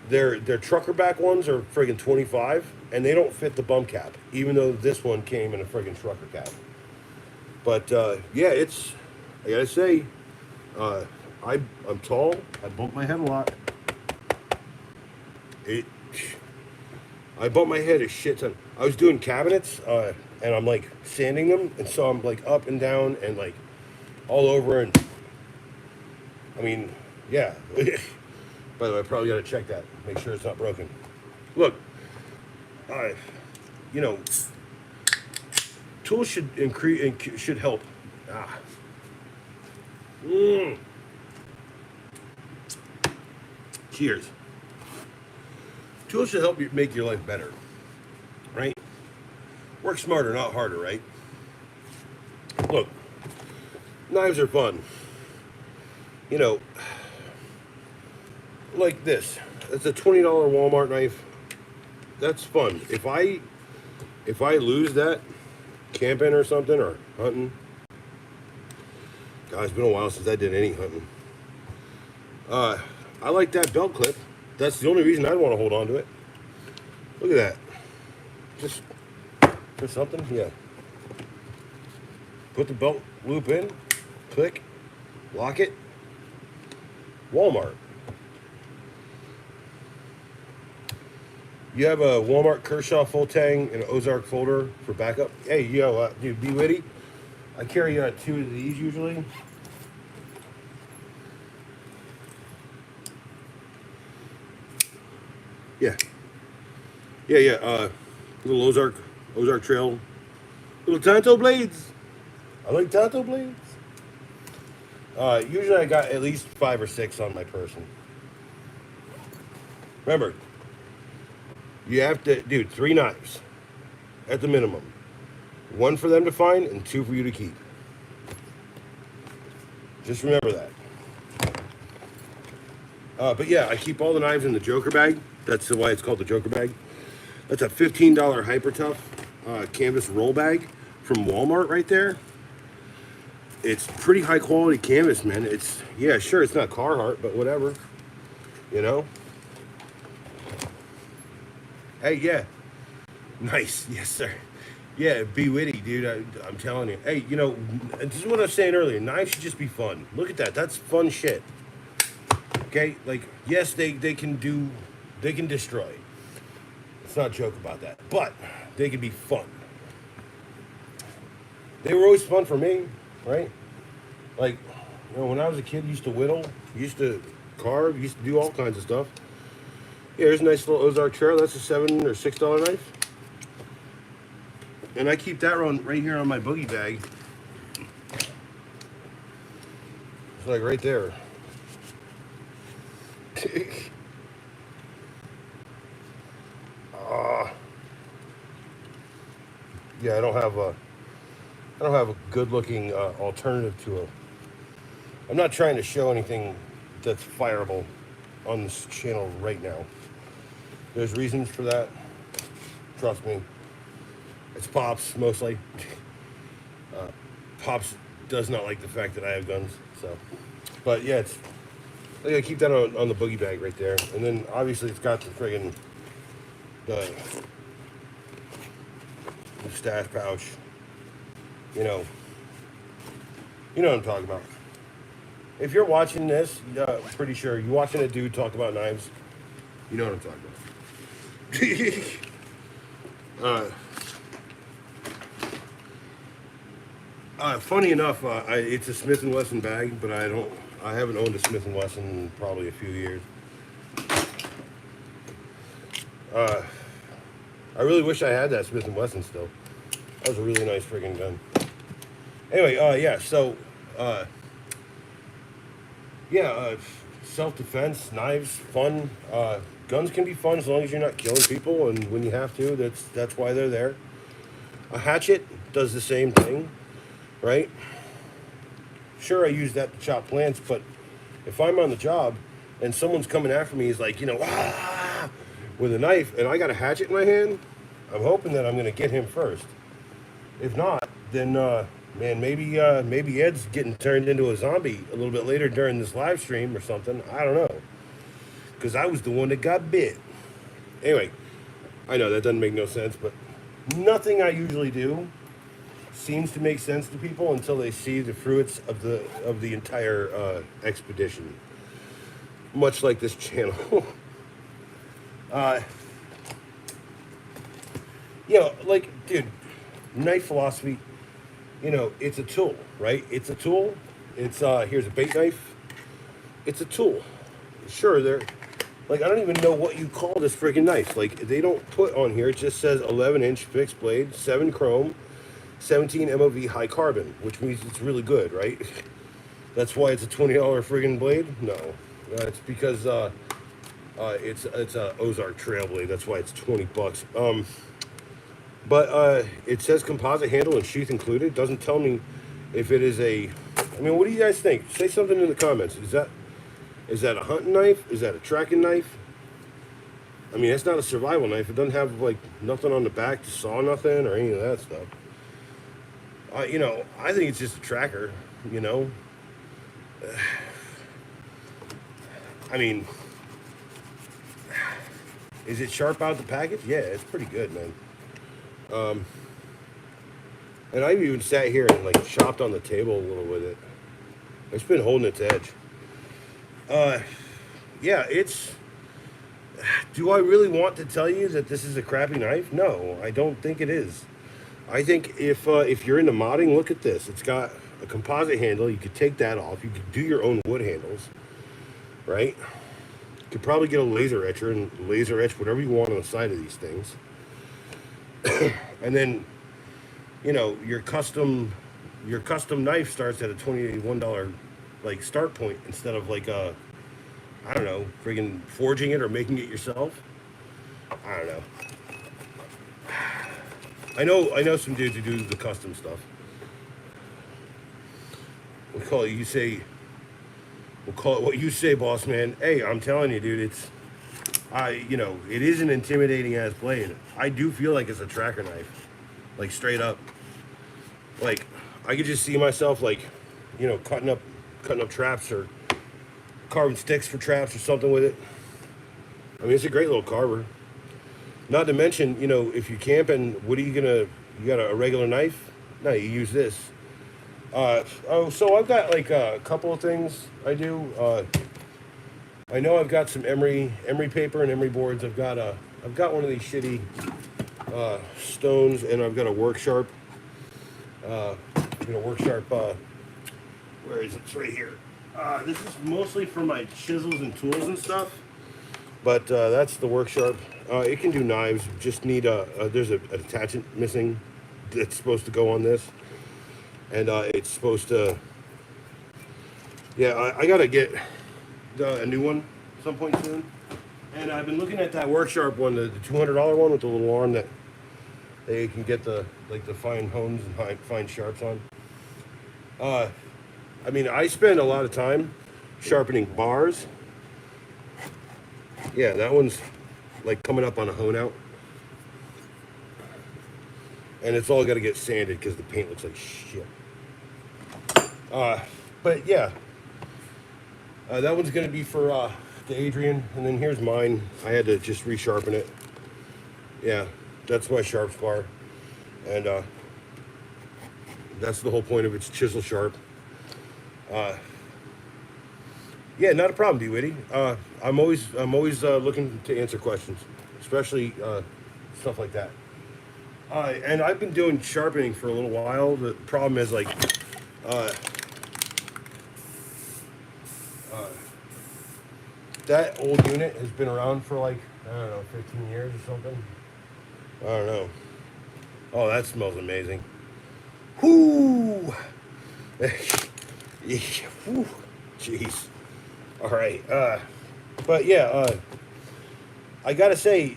their trucker back ones are friggin' 25 and they don't fit the bump cap, even though this one came in a friggin' trucker cap. But, yeah, I gotta say, I'm tall. I bump my head a lot. I bumped my head a shit ton. I was doing cabinets, and I'm like sanding them, and so I'm like up and down and like all over. And I mean, yeah. By the way, I probably got to check that, make sure it's not broken. Look, tools should increase and should help. Cheers. Tools should help you make your life better, right? Work smarter, not harder, right? Look, knives are fun. Like this. It's a $20 Walmart knife. That's fun. If I lose that camping or something or hunting, God, it's been a while since I did any hunting. I like that belt clip. That's the only reason I'd want to hold on to it. Look at that. Just for something, yeah. Put the belt loop in, click, lock it. Walmart. You have a Walmart Kershaw full tang and an Ozark folder for backup. Hey, dude, be witty. I carry two of these usually. Yeah. Little Ozark Trail. Little Tonto blades. I like tattoo blades. Usually I got at least 5 or 6 on my person. Remember, you have to, dude, 3 knives at the minimum. 1 for them to find and 2 for you to keep. Just remember that. But yeah, I keep all the knives in the Joker bag. That's why it's called the Joker bag. That's a $15 Hyper Tough canvas roll bag from Walmart right there. It's pretty high quality canvas, man. It's, yeah, sure, it's not Carhartt, but whatever. You know? Hey, yeah. Nice. Yes, sir. Yeah, be witty, dude. I'm telling you. Hey, you know, this is what I was saying earlier. Knives should just be fun. Look at that. That's fun shit. Okay? Like, yes, they can destroy. Let's not joke about that. But they can be fun. They were always fun for me, right? Like, you know, when I was a kid, used to whittle, used to carve, used to do all kinds of stuff. Yeah, here's a nice little Ozark Trail. That's a $7 or $6 knife. And I keep that right here on my boogie bag. It's like right there. Yeah, I don't have a good-looking alternative to a. I'm not trying to show anything that's fireable on this channel right now. There's reasons for that. Trust me. It's Pops mostly. Pops does not like the fact that I have guns, so. But yeah, it's. I gotta keep that on the boogie bag right there, and then obviously it's got the friggin' the stash pouch. You know what I'm talking about. If you're watching this, I'm pretty sure you're watching a dude talk about knives. You know what I'm talking about. Funny enough, it's a Smith & Wesson bag, but I haven't owned a Smith & Wesson in probably a few years. I really wish I had that Smith & Wesson still. That was a really nice friggin' gun. Anyway, yeah, so, self-defense, knives, fun. Guns can be fun as long as you're not killing people, and when you have to, that's why they're there. A hatchet does the same thing, right? Sure, I use that to chop plants, but if I'm on the job and someone's coming after me, he's like, with a knife, and I got a hatchet in my hand, I'm hoping that I'm going to get him first. If not, then, man, maybe Ed's getting turned into a zombie a little bit later during this live stream or something. I don't know. Because I was the one that got bit. Anyway, I know that doesn't make no sense, but nothing I usually do seems to make sense to people until they see the fruits of the entire expedition. Much like this channel. Like, dude, knife philosophy, it's a tool, right? It's a tool. It's, here's a bait knife. It's a tool. Sure, like, I don't even know what you call this friggin' knife. Like, they don't put on here, it just says 11-inch fixed blade, 7 chrome, 17 MOV high carbon, which means it's really good, right? That's why it's a $20 friggin' blade? No. It's because, it's a Ozark Trail blade. That's why it's $20. But it says composite handle and sheath included. It doesn't tell me if it is what do you guys think? Say something in the comments. Is that a hunting knife? Is that a tracking knife? I mean, it's not a survival knife. It doesn't have, like, nothing on the back to saw nothing or any of that stuff. I think it's just a tracker, I mean, is it sharp out the package? Yeah, it's pretty good, man. And I've even sat here and, like, chopped on the table a little with it. It's been holding its edge. Yeah, do I really want to tell you that this is a crappy knife? No, I don't think it is. I think if you're into modding, look at this. It's got a composite handle. You could take that off. You could do your own wood handles, right? You could probably get a laser etcher and laser etch whatever you want on the side of these things. And then, your custom your custom knife starts at a $21 like start point instead of like I don't know, friggin' forging it or making it yourself. I don't know. I know some dudes who do the custom stuff. We call it, you say, we'll call it what you say, boss man. Hey, I'm telling you, dude, it is an intimidating ass blade. I do feel like it's a tracker knife, like straight up. Like I could just see myself like, cutting up traps or carving sticks for traps or something with it. I mean, it's a great little carver. Not to mention, if you're camping, what are you gonna? You got a regular knife? No, you use this. So I've got like a couple of things I do. I know I've got some emery paper and emery boards. I've got one of these shitty stones, and I've got a work sharp. Work sharp. Where is it? It's right here. This is mostly for my chisels and tools and stuff. But that's the work sharp. It can do knives. Just need there's an attachment missing that's supposed to go on this, and it's supposed to. Yeah, I gotta get a new one some point soon. And I've been looking at that work sharp one, the $200 one with the little arm that they can get the fine hones and fine sharps on. I mean, I spend a lot of time sharpening bars. Yeah, that one's like coming up on a hone out. And it's all got to get sanded because the paint looks like shit. But yeah, that one's going to be for the Adrian. And then here's mine. I had to just resharpen it. Yeah, that's my sharps bar. And that's the whole point of its chisel sharp. Yeah, not a problem, D-Witty. I'm always looking to answer questions, especially stuff like that. And I've been doing sharpening for a little while. The problem is like, that old unit has been around for like, I don't know, 15 years or something. I don't know. Oh, that smells amazing. Whoo! Whew. Jeez. All right. But yeah, I gotta say,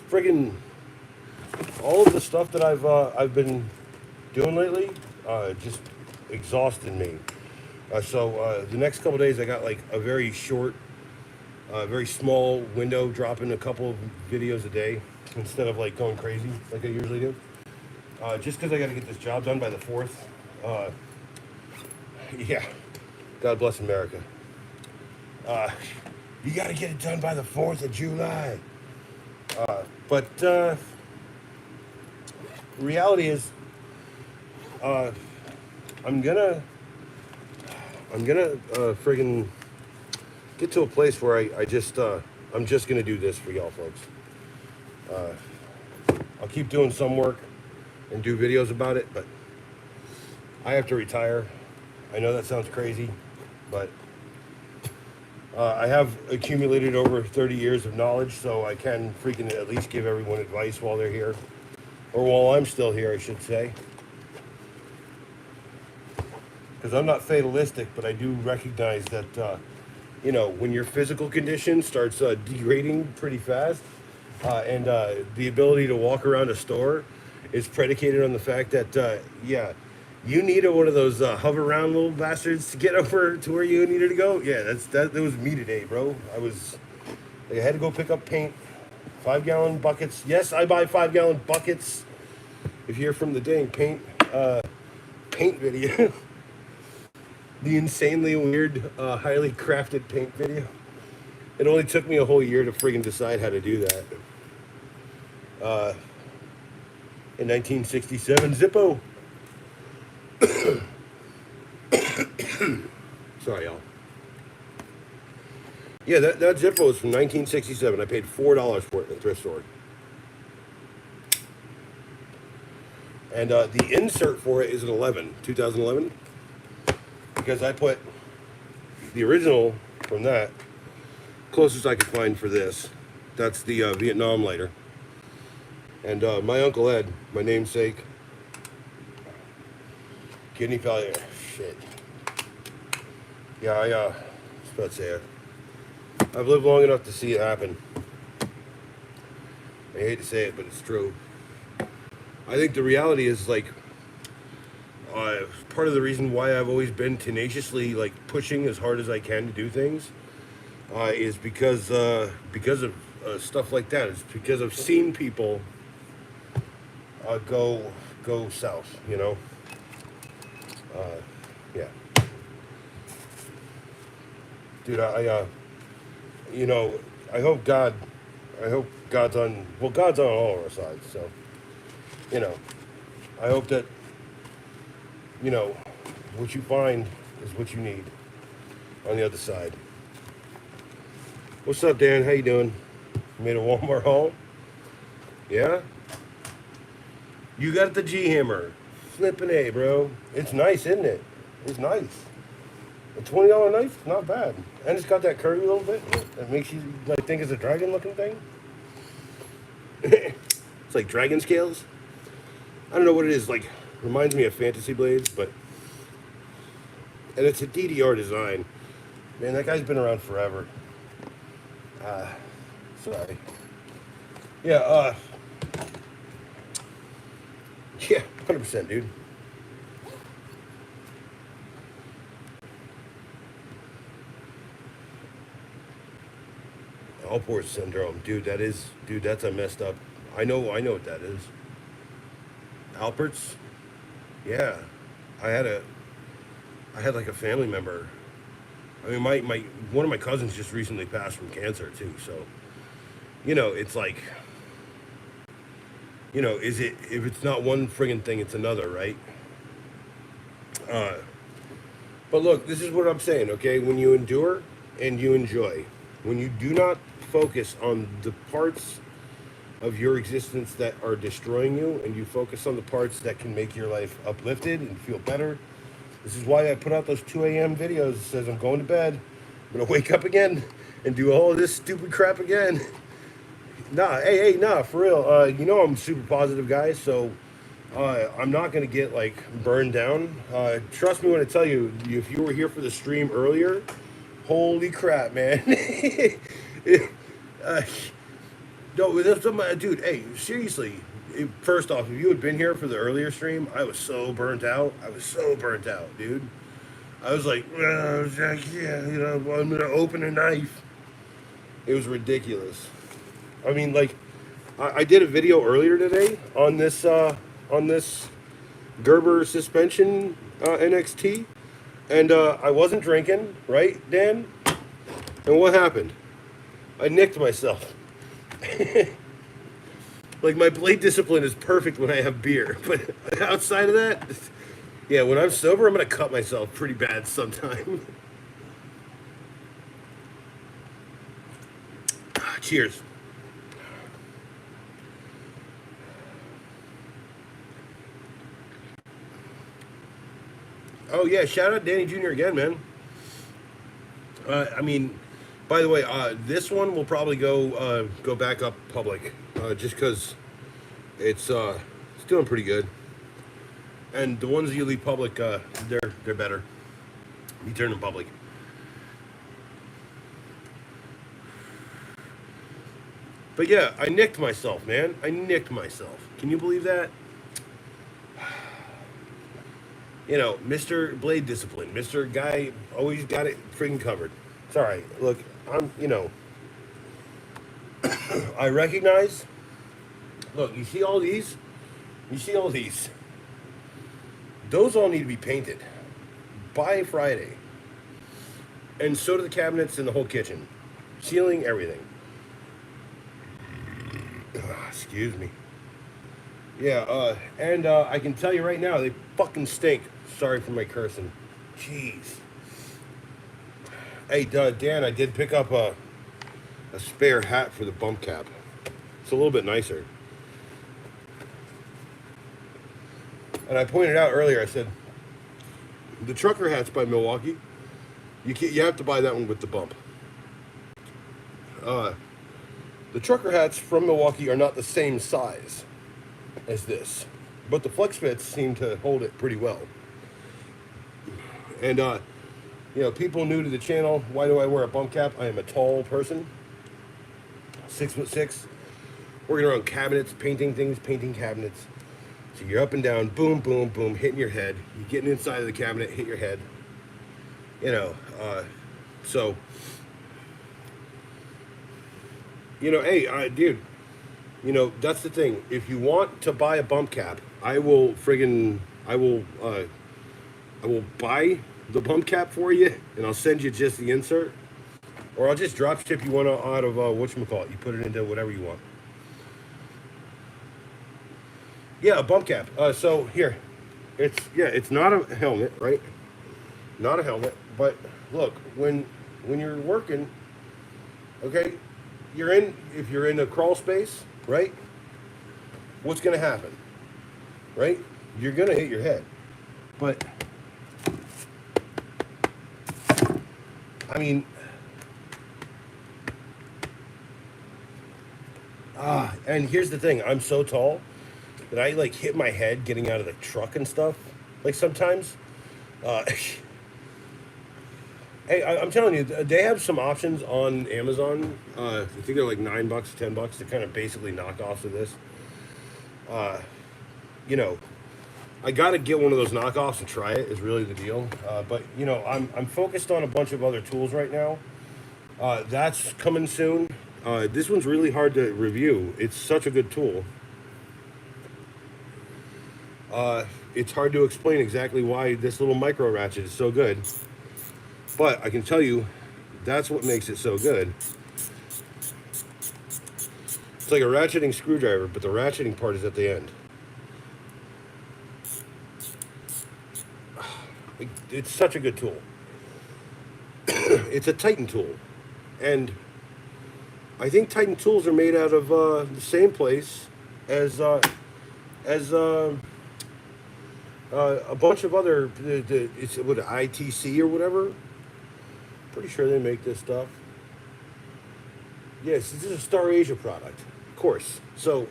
friggin' all of the stuff that I've been doing lately, just exhausted me. So the next couple days, I got like a very short, very small window, dropping a couple of videos a day instead of like going crazy like I usually do. Just because I got to get this job done by the 4th. Yeah, God bless America. You got to get it done by the 4th of July. But reality is, I'm gonna friggin' get to a place where I'm just gonna do this for y'all folks. I'll keep doing some work and do videos about it, but I have to retire. I know that sounds crazy, but I have accumulated over 30 years of knowledge, so I can freaking at least give everyone advice while they're here, or while I'm still here, I should say. Because I'm not fatalistic, but I do recognize that, when your physical condition starts degrading pretty fast, and the ability to walk around a store is predicated on the fact that, you needed one of those hover around little bastards to get over to where you needed to go. Yeah, that was me today, bro. I had to go pick up paint, 5-gallon buckets. Yes, I buy 5-gallon buckets. If you're from the dang paint video, the insanely weird, highly crafted paint video. It only took me a whole year to friggin' decide how to do that. In 1967, Zippo. Sorry, y'all. Yeah, that Zippo is from 1967. I paid $4 for it in a thrift store. And the insert for it is an 2011. Because I put the original from that, closest I could find for this. That's the Vietnam lighter. And my Uncle Ed, my namesake, kidney failure. Shit. Yeah, I was about to say, I've lived long enough to see it happen. I hate to say it, but it's true. I think the reality is like part of the reason why I've always been tenaciously like pushing as hard as I can to do things is because of stuff like that. It's because I've seen people go south. You know. Yeah, dude. You know, I hope God's on. Well, God's on all our sides. So, you know, I hope that what you find is what you need on the other side. What's up, Dan? How you doing? You made a Walmart haul? Yeah? You got the G Hammer. Flippin' A, bro. It's nice, isn't it? It's nice. A $20 knife? Not bad. And it's got that curvy little bit that makes you like think it's a dragon looking thing. It's like dragon scales. I don't know what it is. Like, reminds me of fantasy blades, but... And it's a DDR design. Man, that guy's been around forever. Sorry. Yeah, yeah, 100%, dude. Alport syndrome, dude. That's a messed up. I know what that is. Alpert's, yeah. I had like a family member. I mean, my one of my cousins just recently passed from cancer too. So, it's like, is it if it's not one friggin' thing, it's another, right? But look, this is what I'm saying, okay? When you endure and you enjoy, when you do not focus on the parts of your existence that are destroying you, and you focus on the parts that can make your life uplifted and feel better. This is why I put out those 2 a.m. videos that says I'm going to bed. I'm gonna wake up again and do all this stupid crap again. Nah, for real. I'm a super positive guy, so I'm not gonna get like burned down. Trust me when I tell you, if you were here for the stream earlier, holy crap, man. uh, no, dude. Hey, seriously. First off, if you had been here for the earlier stream, I was so burnt out. Dude. I was like, yeah, I'm gonna open a knife. It was ridiculous. I mean, like, I did a video earlier today on this Gerber suspension NXT, and I wasn't drinking, right, Dan? And what happened? I nicked myself. Like, my blade discipline is perfect when I have beer, but outside of that, yeah, when I'm sober, I'm gonna cut myself pretty bad sometime. Cheers. Oh yeah, shout out Danny Jr. again, man. I mean, by the way, this one will probably go back up public, just because it's doing pretty good. And the ones you leave public, they're better. You turn them public. But yeah, I nicked myself, man. I nicked myself. Can you believe that? Mr. Blade Discipline, Mr. Guy always got it freaking covered. It's all right. Look, I recognize. Look, you see all these? You see all these? Those all need to be painted by Friday. And so do the cabinets in the whole kitchen. Ceiling, everything. Excuse me. Yeah, and I can tell you right now, they fucking stink. Sorry for my cursing. Jeez. Hey, Dan, I did pick up a spare hat for the bump cap. It's a little bit nicer. And I pointed out earlier, I said, the trucker hat's by Milwaukee. You have to buy that one with the bump. The trucker hats from Milwaukee are not the same size. as this, but the flex fits seem to hold it pretty well. And you know, people new to the channel, why do I wear a bump cap? I am a tall person, 6'6", working around cabinets, painting things, painting cabinets. So you're up and down, boom, boom, boom, hitting your head. You're getting inside of the cabinet, hit your head. You know, so, you know, hey, dude, you know, that's the thing. If you want to buy a bump cap, I will buy the bump cap for you, and I'll send you just the insert, or I'll just drop ship you one out of whatchamacallit. You put it into whatever you want. Yeah, a bump cap. So here, it's not a helmet, right? Not a helmet, but look, when you're working, okay, if you're in a crawl space, right? What's gonna happen, right? You're gonna hit your head, but I mean, and here's the thing: I'm so tall that I like hit my head getting out of the truck and stuff. Like sometimes, hey, I'm telling you, they have some options on Amazon. I think they're like $9, $10. They're kind of basically knockoffs of this. You know, I got to get one of those knockoffs and try it. Is really the deal. But you know, I'm focused on a bunch of other tools right now. That's coming soon. This one's really hard to review. It's such a good tool. It's hard to explain exactly why this little micro ratchet is so good. But I can tell you, that's what makes it so good. It's like a ratcheting screwdriver, but the ratcheting part is at the end. It's such a good tool. It's a Titan tool. And I think Titan tools are made out of the same place as a bunch of other, it's what, ITC or whatever. Pretty sure they make this stuff. Yes, this is a Star Asia product, of course. So,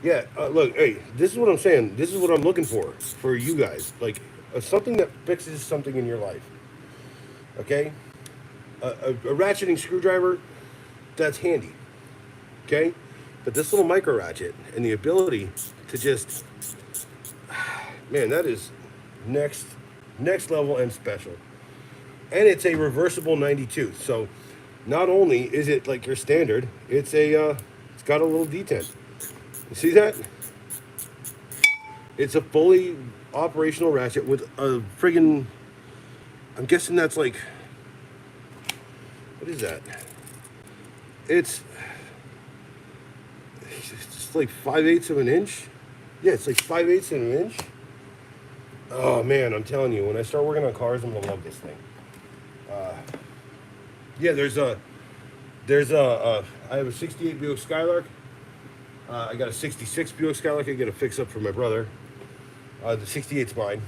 yeah, look, hey, this is what I'm saying. This is what I'm looking for you guys. Like, something that fixes something in your life. Okay? A ratcheting screwdriver, that's handy. Okay? But this little micro ratchet and the ability to just, man, that is next level and special. And it's a reversible 92. So not only is it like your standard, it's got a little detent. You see that? It's a fully operational ratchet with a friggin', I'm guessing that's like, what is that? It's just like 5/8 of an inch. Yeah, it's like 5/8 of an inch. Oh man, I'm telling you, when I start working on cars, I'm gonna love this thing. Yeah, I have a 68 Buick Skylark. I got a 66 Buick Skylark I got to fix up for my brother. The 68's mine.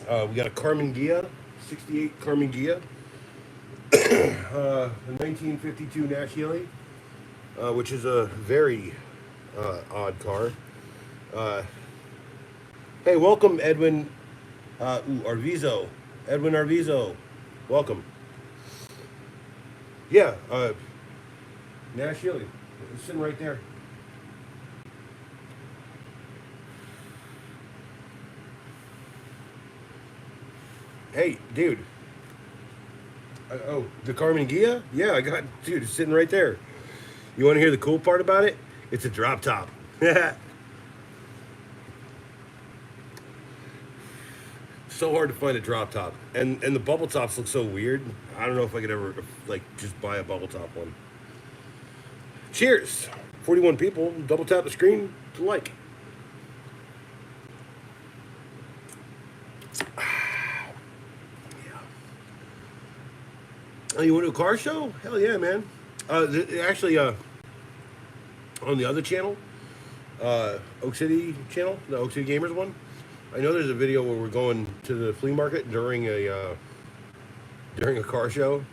We got a Carmen Ghia, 68 Carmen Ghia. A 1952 Nash Healey, which is a very odd car. Hey, welcome, Edwin Arvizo. Edwin Arvizo, welcome. Yeah, Nash Healey, it's sitting right there. Hey, dude. Oh, the Carmen Ghia? Yeah, I got, dude, it's sitting right there. You want to hear the cool part about it? It's a drop top. So hard to find a drop top, and the bubble tops look so weird. I don't know if I could ever like just buy a bubble top one. Cheers, 41 people. Double tap the screen to like. Oh, you went to a car show? Hell yeah, man. Actually, on the other channel, Oak City channel, the Oak City Gamers one. I know there's a video where we're going to the flea market during a car show,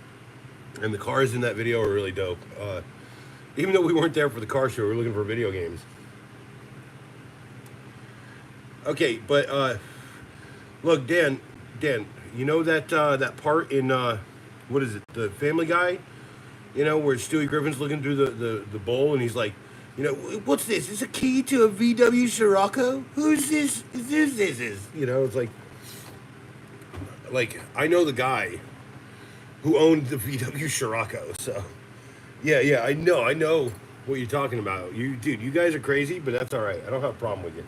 and the cars in that video are really dope. Even though we weren't there for the car show, we were looking for video games. Okay, but look, Dan, you know that that part in what is it, the Family Guy? You know, where Stewie Griffin's looking through the bowl and he's like, you know, what's this? Is a key to a VW Scirocco? Who's this? This is? You know, it's like I know the guy who owned the VW Scirocco. So yeah, I know what you're talking about. Dude, you guys are crazy, but that's all right. I don't have a problem with you,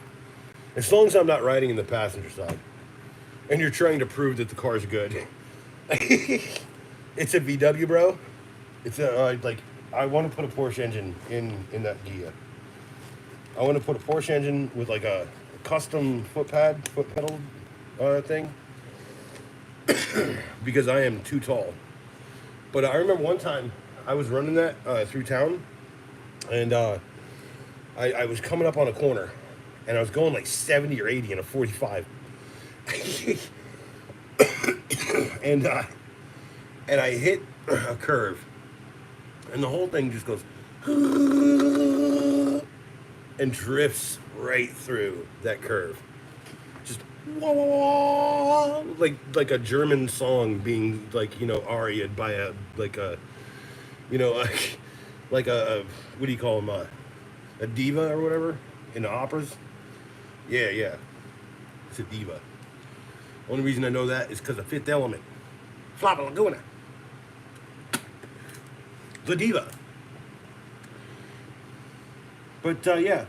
as long as I'm not riding in the passenger side and you're trying to prove that the car's good. It's a VW, bro. It's a like I want to put a Porsche engine in that Gia. I want to put a Porsche engine with like a custom foot pedal thing because I am too tall. But I remember one time I was running that through town, and I was coming up on a corner, and I was going like 70 or 80 in a 45, and I hit a curve, and the whole thing just goes and drifts right through that curve, just like a German song being like, you know, ariaed by a like a, you know, like a what do you call them, a diva or whatever in the operas. Yeah, it's a diva. Only reason I know that is because of Fifth Element. Floppa Laguna. The diva. But yeah,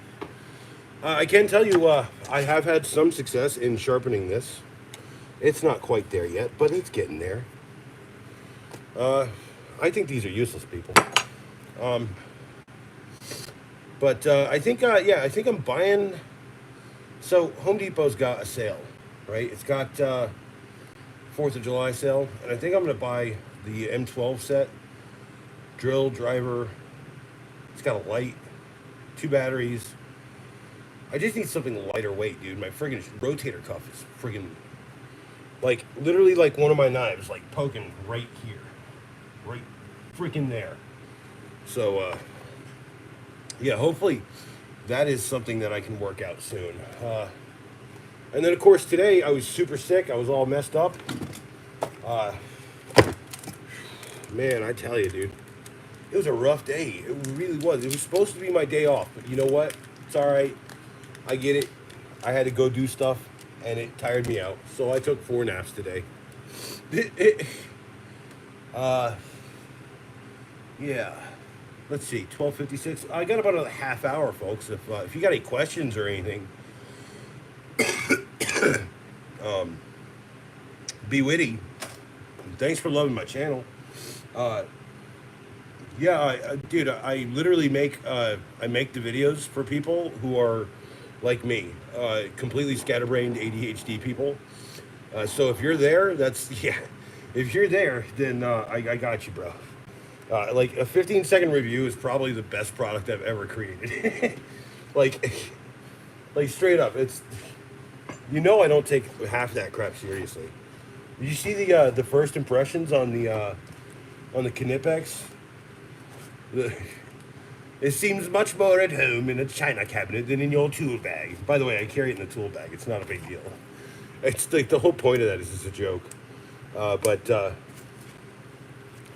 I can tell you I have had some success in sharpening this. It's not quite there yet, but it's getting there. I think these are useless people. But I think yeah, I think I'm buying. So Home Depot's got a sale, right? It's got 4th of July sale, and I think I'm gonna buy the M12 set, drill, driver. It's got a light, 2 batteries. I just need something lighter weight, dude. My friggin' rotator cuff is friggin' like literally like one of my knives, like poking right here, right freaking there. So yeah, hopefully that is something that I can work out soon. And then of course today I was super sick. I was all messed up. Man, I tell you, dude, it was a rough day. It really was. It was supposed to be my day off, but you know what? It's all right. I get it. I had to go do stuff, and it tired me out. So I took 4 naps today. Yeah. Let's see, 12:56. I got about a half hour, folks. If you got any questions or anything, be witty. Thanks for loving my channel. Yeah, dude, I literally make I make the videos for people who are like me, completely scatterbrained ADHD people. So if you're there, that's yeah. If you're there, then I got you, bro. Like a 15-second review is probably the best product I've ever created. like, like straight up, it's, you know, I don't take half that crap seriously. Did you see the first impressions on the Knipex? It seems much more at home in a china cabinet than in your tool bag. By the way, I carry it in the tool bag. It's not a big deal. It's like the whole point of that is it's a joke. But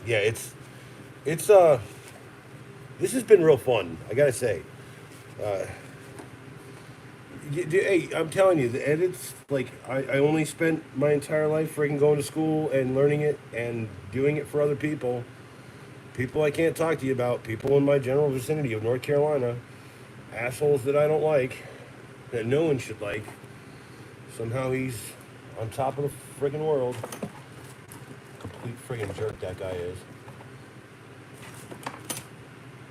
yeah, it's this has been real fun, I gotta say. Hey, I'm telling you, the edits, like, I only spent my entire life freaking going to school and learning it and doing it for other people. People I can't talk to you about, people in my general vicinity of North Carolina, assholes that I don't like, that no one should like. Somehow he's on top of the friggin' world. Complete friggin' jerk that guy is.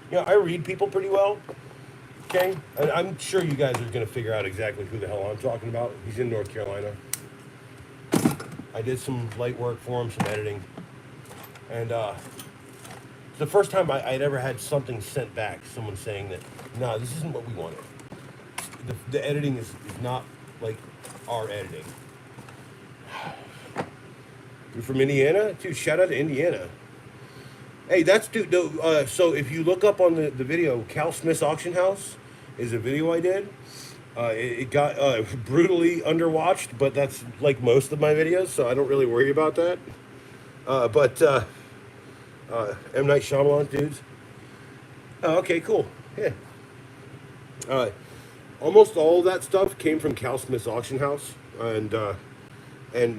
You know, I read people pretty well, okay? And I'm sure you guys are going to figure out exactly who the hell I'm talking about. He's in North Carolina. I did some light work for him, some editing. And it's the first time I'd ever had something sent back, someone saying that, no, this isn't what we wanted. The editing is not like our editing. You're from Indiana? Dude, shout out to Indiana. Hey, that's dude. So if you look up on the video, Cal Smith's Auction House is a video I did, It got brutally underwatched, but that's like most of my videos, so I don't really worry about that. But M. Night Shyamalan dudes. Oh, okay, cool. Yeah. Uh, Almost all of that stuff came from Cal Smith's auction house, and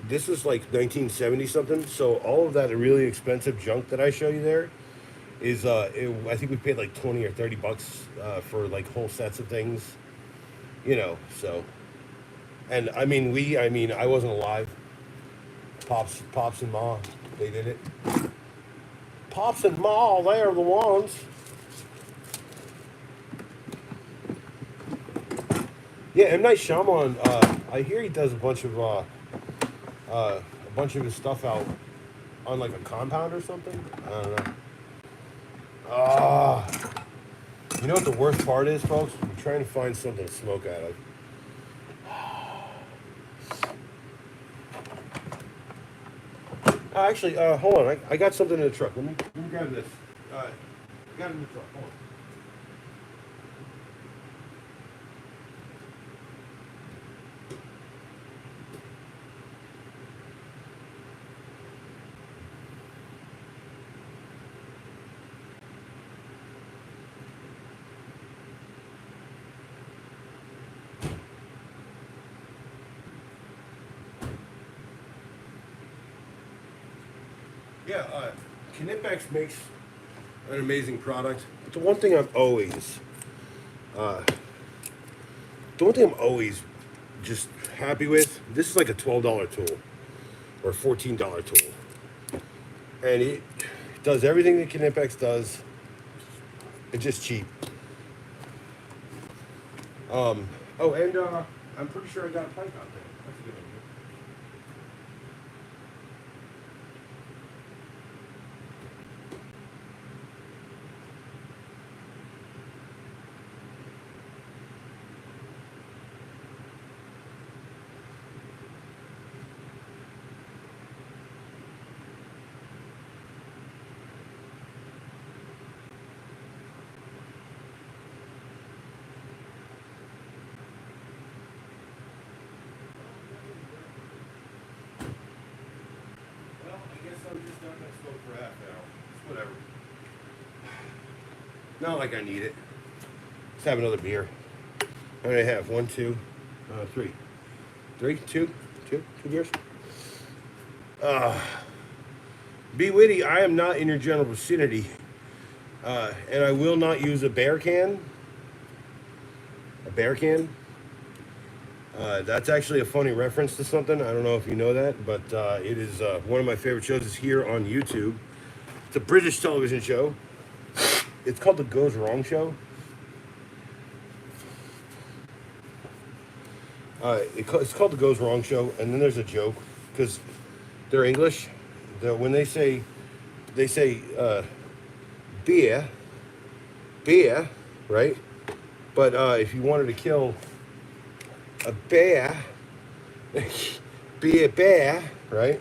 this is like 1970 something. So all of that really expensive junk that I show you there is I think we paid like 20 or 30 bucks for like whole sets of things, you know. So, and I mean I wasn't alive. Pops and Ma, they did it. Pops and Ma, they're the ones. Yeah, M. Night Shyamalan. I hear he does a bunch of his stuff out on like a compound or something. I don't know. Ah, you know what the worst part is, folks? I'm trying to find something to smoke out of. Actually, hold on. I got something in the truck. Let me grab this. I got it in the truck. Hold on. Yeah, Knipex makes an amazing product. But uh, the one thing I'm always just happy with, this is like a $12 tool or $14 tool. And it does everything that Knipex does. It's just cheap. Oh, and I'm pretty sure I got a pipe out there. That's a good idea. Well, I guess I'm just not gonna smoke for half an hour. It's whatever. Not like I need it. Let's have another beer. How many I have? One, two, three. Three, two beers. Uh, Be witty. I am not in your general vicinity, and I will not use a bear can. A bear can. That's actually a funny reference to something. I don't know if you know that, but it is one of my favorite shows. Is here on YouTube. It's a British television show. It's called The Goes Wrong Show. It's called The Goes Wrong Show, and then there's a joke because they're English. When they say beer, beer, right? But if you wanted to kill a bear, be a bear, right?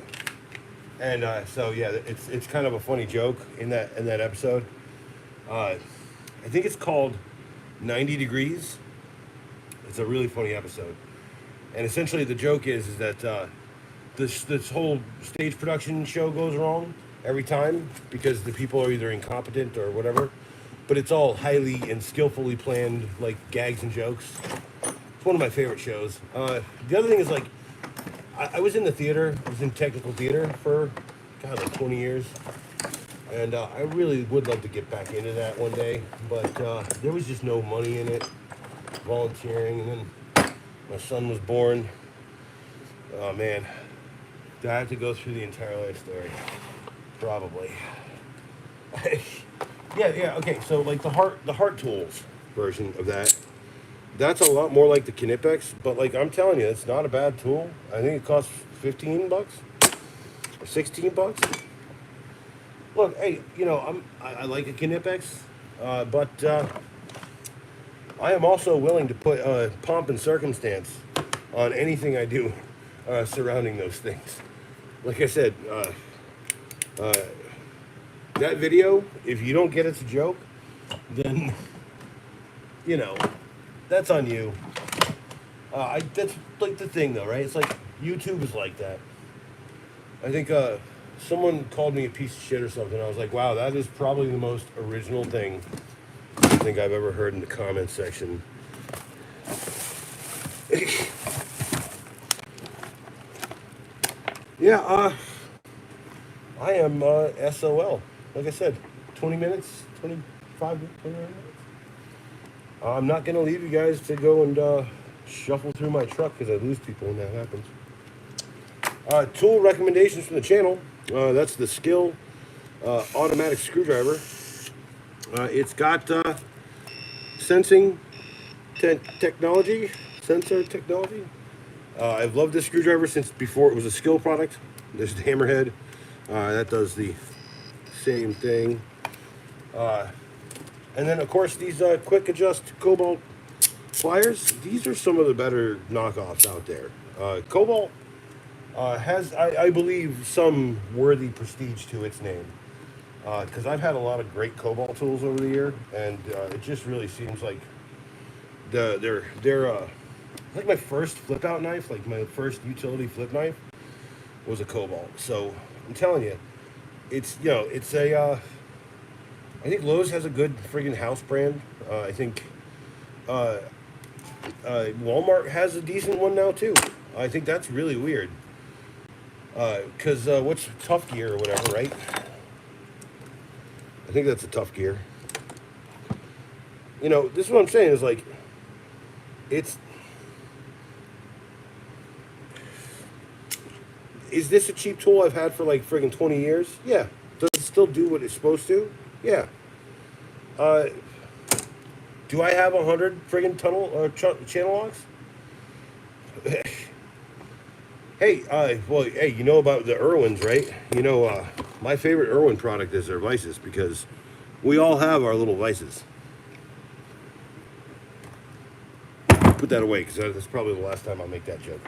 And so yeah, it's kind of a funny joke in that episode. I think it's called 90 Degrees. It's a really funny episode, and essentially the joke is that this whole stage production show goes wrong every time because the people are either incompetent or whatever. But it's all highly and skillfully planned, like gags and jokes. It's one of my favorite shows. The other thing is like, I was in the theater. I was in technical theater for, God, like 20 years. And I really would love to get back into that one day. But there was just no money in it, volunteering. And then my son was born. Oh, man. Do I have to go through the entire life story? Probably. Yeah, okay. So like the heart tools version of that, that's a lot more like the Knipex, but like I'm telling you, it's not a bad tool. I think it costs 15 bucks or 16 bucks. Look, hey, you know, I like a Knipex, but I am also willing to put pomp and circumstance on anything I do surrounding those things. Like I said, that video, if you don't get it's a joke, then, you know, that's on you. That's like the thing though, right? It's like YouTube is like that. I think someone called me a piece of shit or something. I was like, wow, that is probably the most original thing I think I've ever heard in the comments section. Yeah, I am SOL. Like I said, 20 minutes, 25, 29 minutes. I'm not going to leave you guys to go and shuffle through my truck because I lose people when that happens. Tool recommendations from the channel. That's the Skill automatic screwdriver. It's got sensing technology, sensor technology. I've loved this screwdriver since before it was a Skill product. There's the hammerhead. That does the same thing. And then, of course, these quick adjust Cobalt pliers. These are some of the better knockoffs out there. Cobalt has, I believe, some worthy prestige to its name. Because I've had a lot of great Cobalt tools over the year, and it just really seems like they're like my first flip out knife, like my first utility flip knife was a Cobalt. So I'm telling you, it's it's a I think Lowe's has a good friggin' house brand. I think Walmart has a decent one now too. I think that's really weird. Because what's Tough Gear or whatever, right? I think that's a Tough Gear. This is what I'm saying is like, is this a cheap tool I've had for like friggin' 20 years? Yeah. Does it still do what it's supposed to? Yeah. Do I have 100 friggin' channel locks? Hey, well, hey, you know about the Irwins, right? My favorite Irwin product is their vices because we all have our little vices. Put that away because that's probably the last time I'll make that joke.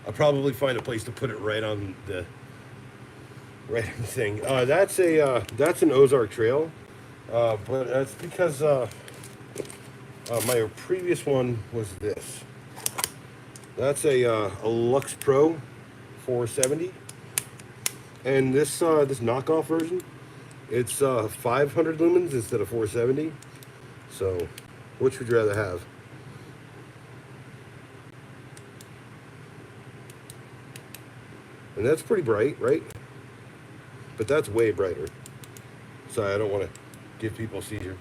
I'll probably find a place to put it right on the thing. That's an Ozark Trail, but that's because my previous one was this. That's a Lux Pro 470, and this knockoff version, it's 500 lumens instead of 470. So, which would you rather have? And that's pretty bright, right? But that's way brighter. Sorry, I don't want to give people a seizure.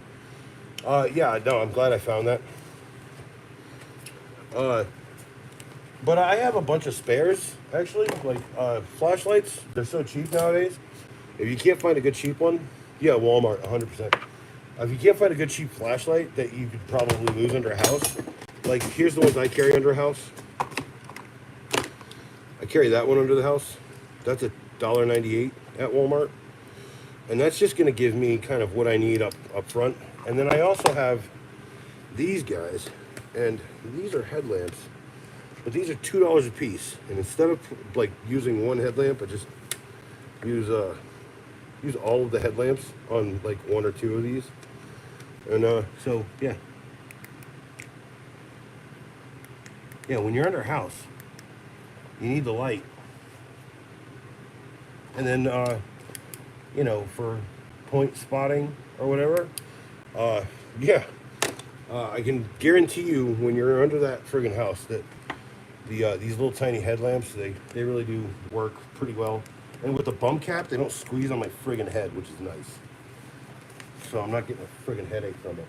Yeah, no, I'm glad I found that. But I have a bunch of spares, actually. Like, flashlights, they're so cheap nowadays. If you can't find a good cheap one, yeah, Walmart, 100%. If you can't find a good cheap flashlight that you could probably lose under a house, like, here's the ones I carry under a house. I carry that one under the house. That's $1.98 at Walmart. And that's just going to give me kind of what I need up front. And then I also have these guys, and these are headlamps. But these are $2 a piece, and instead of like using one headlamp, I just use all of the headlamps on like one or two of these, and so yeah, when you're under a house, you need the light, and then for point spotting or whatever, I can guarantee you when you're under that friggin' house that these little tiny headlamps, they really do work pretty well. And with the bump cap, they don't squeeze on my friggin' head, which is nice. So I'm not getting a friggin' headache from it.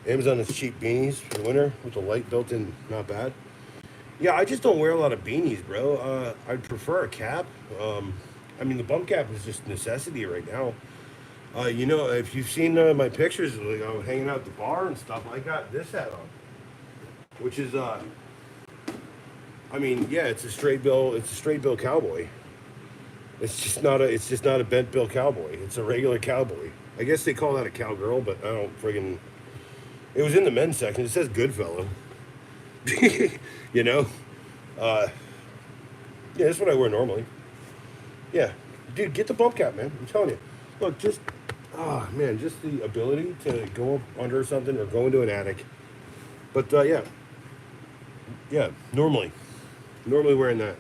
Amazon has cheap beanies for the winter with the light built in, not bad. Yeah, I just don't wear a lot of beanies, bro. I'd prefer a cap. I mean, the bump cap is just necessity right now. If you've seen my pictures, like I'm hanging out at the bar and stuff, I got this hat on. Which is, I mean, yeah, it's a straight bill cowboy. It's just not a bent bill cowboy. It's a regular cowboy. I guess they call that a cowgirl, but I don't friggin'. It was in the men's section. It says Goodfellow. Yeah, that's what I wear normally. Yeah, dude, get the bump cap, man. I'm telling you. Look, just Oh man, just the ability to go up under something or go into an attic. But yeah, normally wearing that.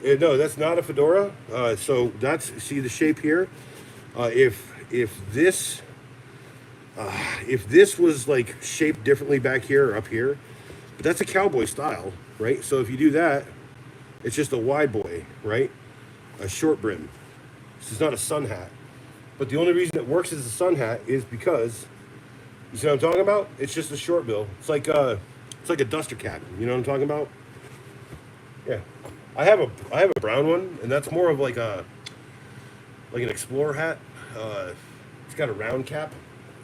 No, that's not a fedora. So that's, see the shape here. If this was like shaped differently back here or up here, but that's a cowboy style, right? So if you do that, it's just a wide boy, right? A short brim. This is not a sun hat. But the only reason it works as a sun hat is because, you see what I'm talking about? It's just a short bill. It's like a duster cap. You know what I'm talking about? Yeah. I have a brown one, and that's more of like an explorer hat. It's got a round cap.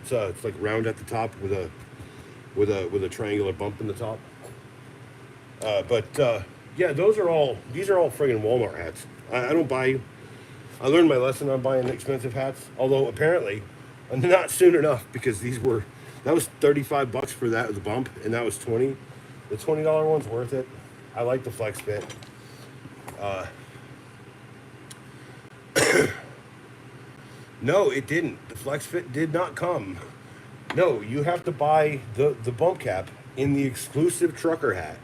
It's like round at the top with a triangular bump in the top. But yeah, these are all friggin' Walmart hats. I don't buy. I learned my lesson on buying expensive hats. Although apparently, not soon enough, because that was $35 for that with the bump, and that was 20. The $20 one's worth it. I like the flex fit. No, it didn't. The flex fit did not come. No, you have to buy the bump cap in the exclusive trucker hat.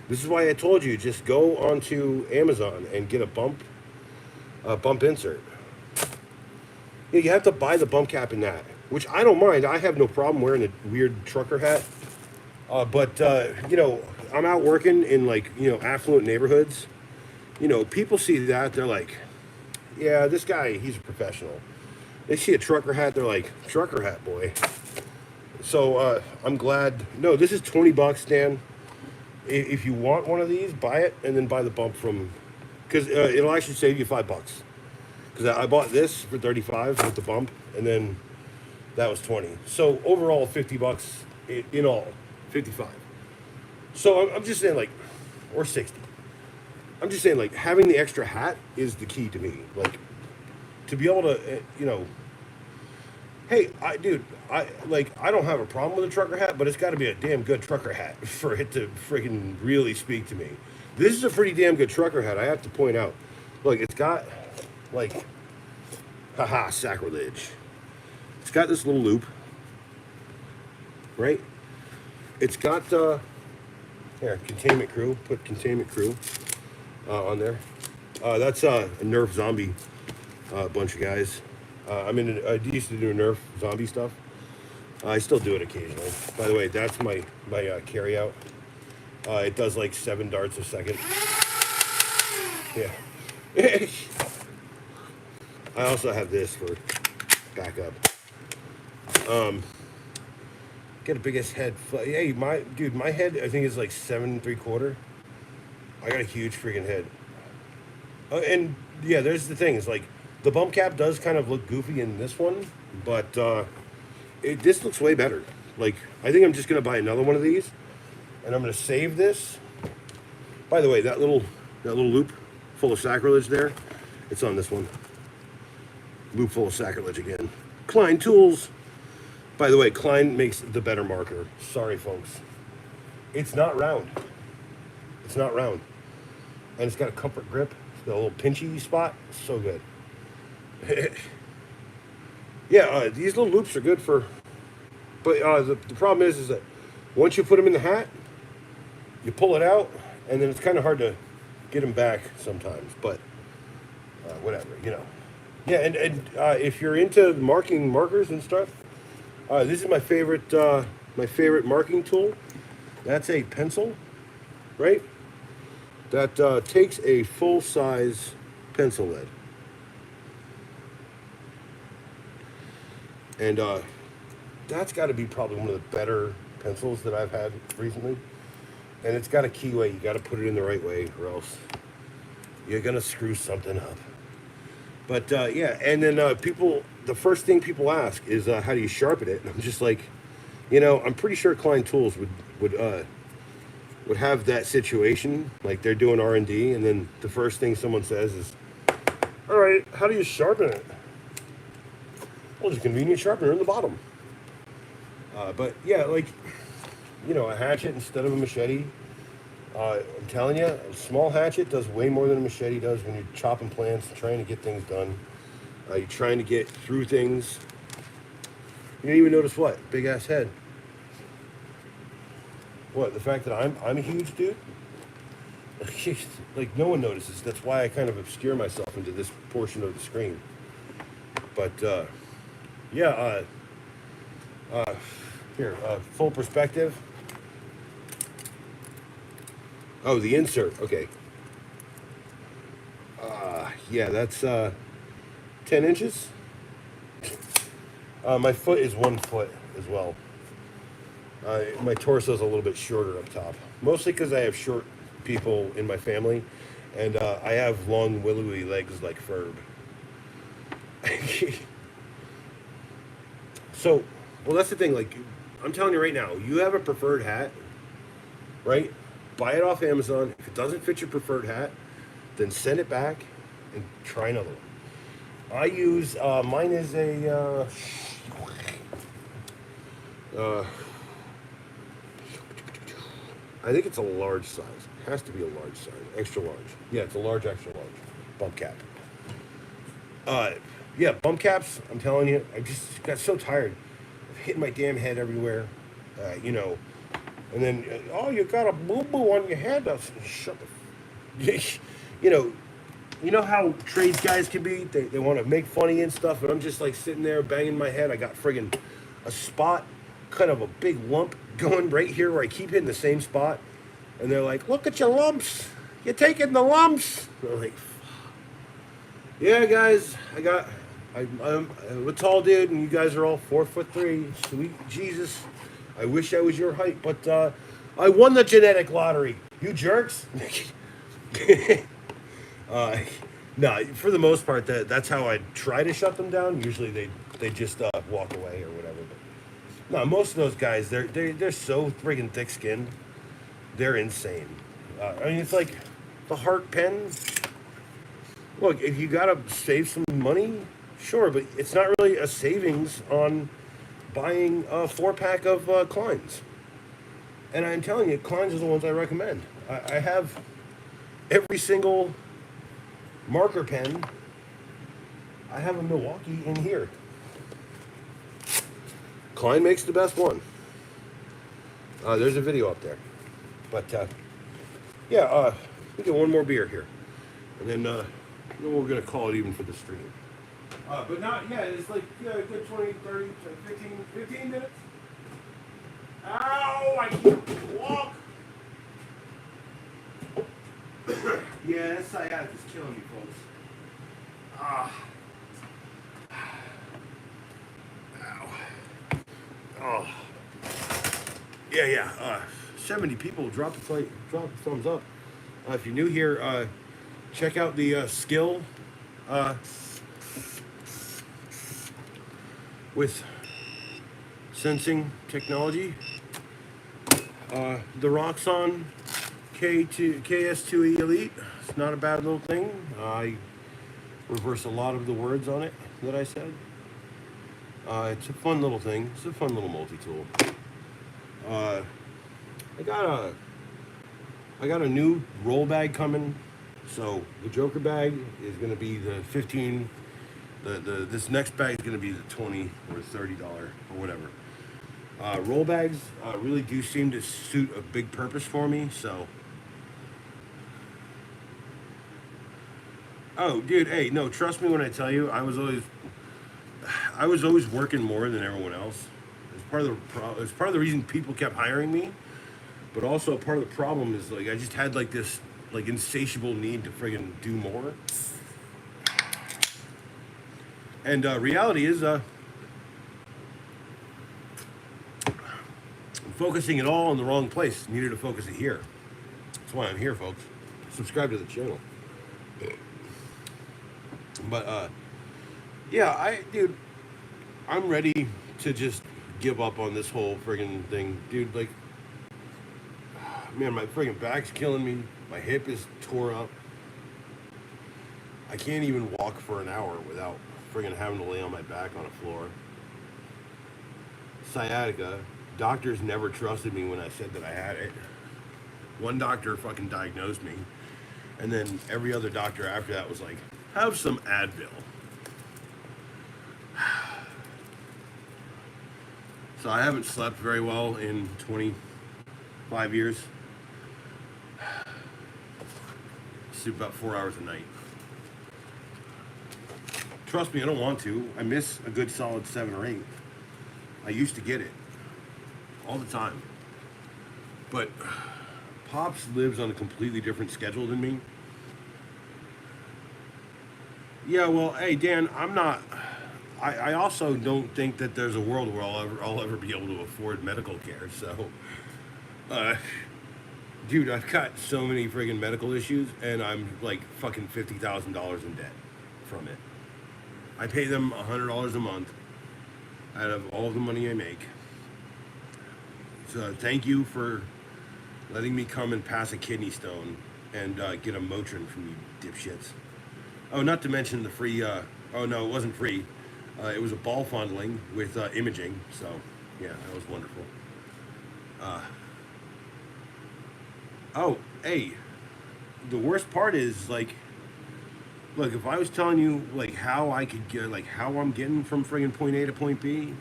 This is why I told you, just go onto Amazon and get a bump insert. Yeah, you have to buy the bump cap in that, which I don't mind. I have no problem wearing a weird trucker hat. But I'm out working in, like, affluent neighborhoods. People see that, they're like, yeah, this guy, he's a professional. They see a trucker hat, they're like, trucker hat boy. So I'm glad. No, this is $20, Dan. If you want one of these, buy it and then buy the bump from, because it'll actually save you $5. Because I bought this for 35 with the bump, and then that was 20. So overall, $50 in all, 55. So I'm just saying, like, or 60. I'm just saying, like, having the extra hat is the key to me. Like, to be able to, hey, I don't have a problem with a trucker hat, but it's got to be a damn good trucker hat for it to freaking really speak to me. This is a pretty damn good trucker hat, I have to point out. Look, it's got, like, haha, sacrilege. It's got this little loop, right? It's got, here, containment crew. Put containment crew on there. That's a Nerf zombie bunch of guys. I used to do Nerf zombie stuff. I still do it occasionally. By the way, that's my carry out. It does like 7 darts a second. Yeah. I also have this for backup. Get a biggest head. Hey, my head I think is like 7 3/4. I got a huge freaking head. And yeah, there's the thing. It's like the bump cap does kind of look goofy in this one, but this looks way better. Like, I think I'm just gonna buy another one of these, and I'm gonna save this. By the way, that little loop full of sacrilege there, it's on this one. Loop full of sacrilege again. Klein Tools. By the way, Klein makes the better marker. Sorry, folks. It's not round. It's not round. And it's got a comfort grip. It's got a little pinchy spot. So good. Yeah, these little loops are good for... But the problem is that once you put them in the hat, you pull it out, and then it's kind of hard to get them back sometimes. But whatever, Yeah, and if you're into marking markers and stuff, this is my favorite marking tool. That's a pencil, right? That takes a full-size pencil lead. And that's got to be probably one of the better pencils that I've had recently. And it's got a keyway. You got to put it in the right way, or else you're gonna screw something up. But yeah, and then the first thing people ask is how do you sharpen it? And I'm just like, I'm pretty sure Klein Tools would have that situation, like they're doing R&D, and then the first thing someone says is, all right, how do you sharpen it? Well, there's a convenient sharpener in the bottom. But yeah, like, a hatchet instead of a machete. I'm telling you, a small hatchet does way more than a machete does when you're chopping plants and trying to get things done. You're trying to get through things. You didn't even notice what? Big ass head. What? The fact that I'm a huge dude? Like no one notices. That's why I kind of obscure myself into this portion of the screen. But yeah, here, full perspective. Oh, the insert. Okay. Yeah, that's 10 inches. My foot is 1 foot as well. My torso is a little bit shorter up top, mostly because I have short people in my family, and I have long, willowy legs like Ferb. So, well, that's the thing. Like, I'm telling you right now, you have a preferred hat, right? Buy it off Amazon. If it doesn't fit your preferred hat, then send it back and try another one. I use mine is a I think it's a large size. It has to be a large size, extra large. Yeah, it's a large, extra large bump cap. Yeah, bump caps. I'm telling you, I just got so tired of hitting my damn head everywhere. You know, and then oh, you got a boo boo on your head. Shut the. You know, you know how trades guys can be. They want to make funny and stuff, but I'm just like sitting there banging my head. I got friggin' a spot, kind of a big lump going right here where I keep hitting the same spot, and they're like, "Look at your lumps. You're taking the lumps." And I'm like, "Yeah, guys, I'm a tall dude, and you guys are all 4'3". Sweet Jesus, I wish I was your height, but I won the genetic lottery. You jerks." uh, no, for the most part, that's how I try to shut them down. Usually they just walk away or whatever. But no, most of those guys they're so friggin' thick-skinned. They're insane. I mean, it's like the heart pen. Look, if you gotta save some money, sure, but it's not really a savings on buying a 4-pack of Kleins. And I'm telling you, Kleins are the ones I recommend. I have every single marker pen. I have a Milwaukee in here. Klein makes the best one. There's a video up there. But yeah, we get one more beer here, and then we're gonna call it even for the stream. But not, yeah, it's like, yeah, a good 20, 30, 15 minutes. Ow, I can't walk. Yeah, that sciatic is killing me, folks. Ah. Ow. Oh. Yeah. 70 people drop the thumbs up. If you're new here, check out the skill with sensing technology. The Roxxon KS2E Elite. It's not a bad little thing. I reverse a lot of the words on it that I said. It's a fun little thing. It's a fun little multi-tool. I got a new roll bag coming. So the Joker bag is going to be the 15. This next bag is going to be the $20 or $30 or whatever. Roll bags really do seem to suit a big purpose for me. So, oh, dude, hey, no, trust me when I tell you, I was always working more than everyone else. It's part of the reason people kept hiring me. But also part of the problem is like I just had like this like insatiable need to friggin' do more. And reality is I'm focusing it all in the wrong place. Needed to focus it here. That's why I'm here, folks. Subscribe to the channel. But yeah, dude, I'm ready to just give up on this whole friggin' thing, dude. Like, man, my friggin' back's killing me. My hip is tore up. I can't even walk for an hour without friggin' having to lay on my back on a floor. Sciatica. Doctors never trusted me when I said that I had it. One doctor fucking diagnosed me. And then every other doctor after that was like, have some Advil. So I haven't slept very well in 25 years. Sleep about 4 hours a night. Trust me, I don't want to. I miss a good solid 7 or 8. I used to get it all the time. But Pops lives on a completely different schedule than me. Yeah, well, hey, Dan, I'm not. I also don't think that there's a world where I'll ever be able to afford medical care. So, uh, dude, I've got so many friggin' medical issues, and I'm like fucking $50,000 in debt from it. I pay them $100 a month out of all the money I make. So thank you for letting me come and pass a kidney stone and get a Motrin from you dipshits. Oh, not to mention the free. Oh no, it wasn't free. It was a ball fondling with imaging. So yeah, that was wonderful. Oh, hey, the worst part is like, look, if I was telling you like how I could get, like how I'm getting from friggin' point A to point B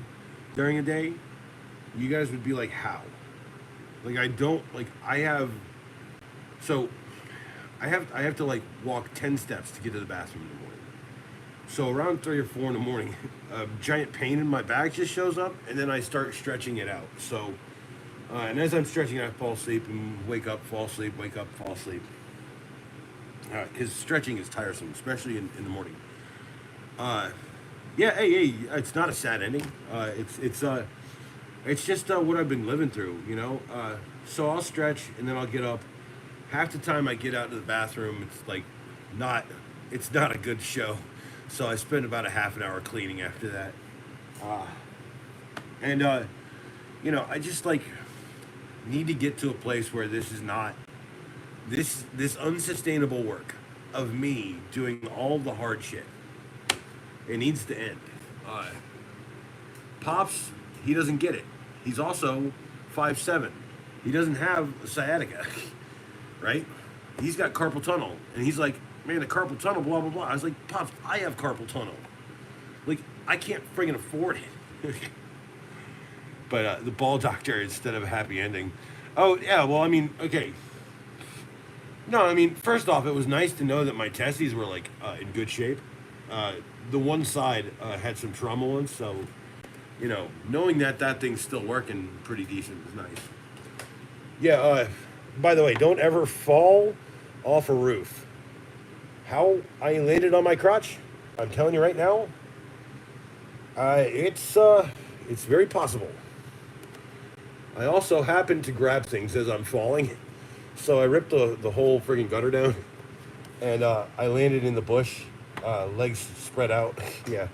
during a day, you guys would be like, how? Like I don't like I have. So I have to like walk 10 steps to get to the bathroom in the morning. So around 3 or 4 in the morning, a giant pain in my back just shows up, and then I start stretching it out. So, and as I'm stretching, I fall asleep and wake up, fall asleep, wake up, fall asleep. Because stretching is tiresome, especially in the morning. Yeah, hey, it's not a sad ending. It's just what I've been living through, you know. So I'll stretch and then I'll get up. Half the time I get out to the bathroom, it's like it's not a good show. So I spend about a half an hour cleaning after that. And you know, I just like need to get to a place where this is not this unsustainable work of me doing all the hard shit. It needs to end. Pops, he doesn't get it. He's also 5'7". He doesn't have sciatica, right? He's got carpal tunnel, and he's like, man, the carpal tunnel, blah blah blah. I was like, Pops, I have carpal tunnel. Like, I can't friggin' afford it. But the ball doctor instead of a happy ending. Oh yeah, well I mean, okay. No, I mean, first off, it was nice to know that my testes were like in good shape. The one side had some trauma once, so you know, knowing that that thing's still working pretty decent is nice. Yeah. By the way, don't ever fall off a roof. How I landed on my crotch? I'm telling you right now. It's very possible. I also happen to grab things as I'm falling. So I ripped the whole friggin' gutter down, and I landed in the bush, legs spread out. Yeah,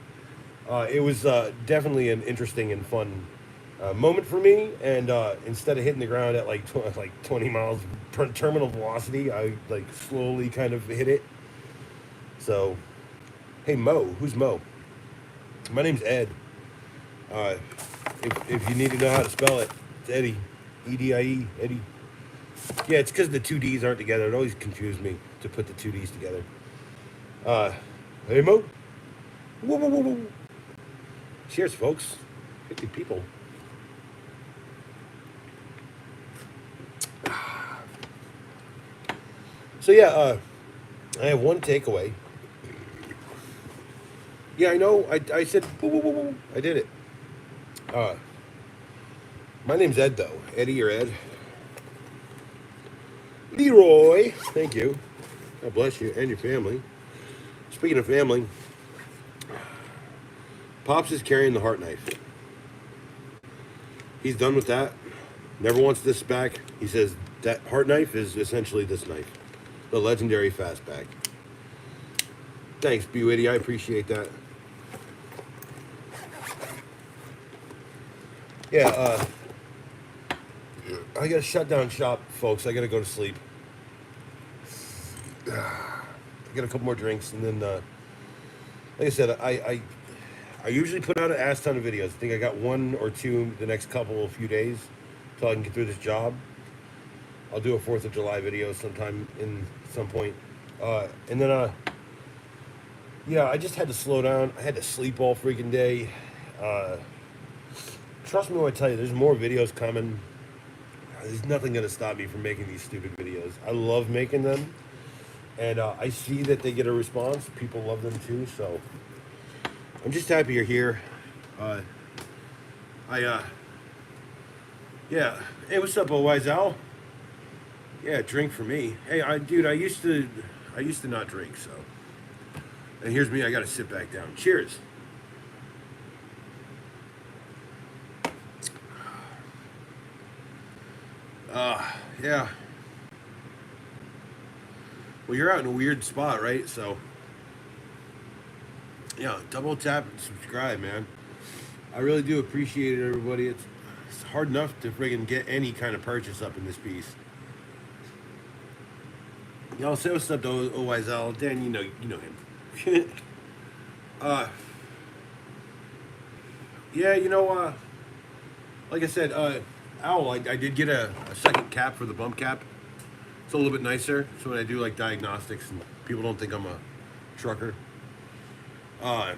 it was definitely an interesting and fun moment for me. And instead of hitting the ground at like 20 miles per terminal velocity, I like slowly kind of hit it. So, hey Mo, who's Mo? My name's Ed. If you need to know how to spell it, it's Eddie, E-D-I-E, Eddie. Yeah, it's because the two D's aren't together. It always confused me to put the two D's together. Hey, Mo. Whoa, whoa, whoa, whoa. Cheers, folks. 50 people. So, yeah, I have one takeaway. Yeah, I know. I said, whoa, whoa, whoa, whoa. I did it. My name's Ed, though. Eddie or Ed. Leroy, thank you. God bless you and your family. Speaking of family, Pops is carrying the heart knife. He's done with that. Never wants this back. He says that heart knife is essentially this knife, the legendary fastback. Thanks, B-Witty. I appreciate that. Yeah, I gotta shut down shop, folks. I gotta go to sleep. I got a couple more drinks, and then, like I said, I usually put out an ass ton of videos. I think I got 1 or 2 the next few days, so I can get through this job. I'll do a 4th of July video sometime in some point, and then, yeah, I just had to slow down. I had to sleep all freaking day. trust me when I tell you, there's more videos coming. There's nothing gonna stop me from making these stupid videos. I love making them, and I see that they get a response. People love them too, so I'm just happy you're here. Uh, yeah. Hey, what's up, old wise owl? Yeah, drink for me. Hey, dude, I used to not drink, so. And here's me. I gotta sit back down. Cheers. Yeah. Well, you're out in a weird spot, right? So, yeah, double tap and subscribe, man. I really do appreciate it, everybody. It's hard enough to friggin' get any kind of purchase up in this piece. Y'all say what's up to OYZL. Dan, you know him. Yeah, like I said, Owl, I did get a second cap for the bump cap. It's a little bit nicer, so when I do like diagnostics and people don't think I'm a trucker. But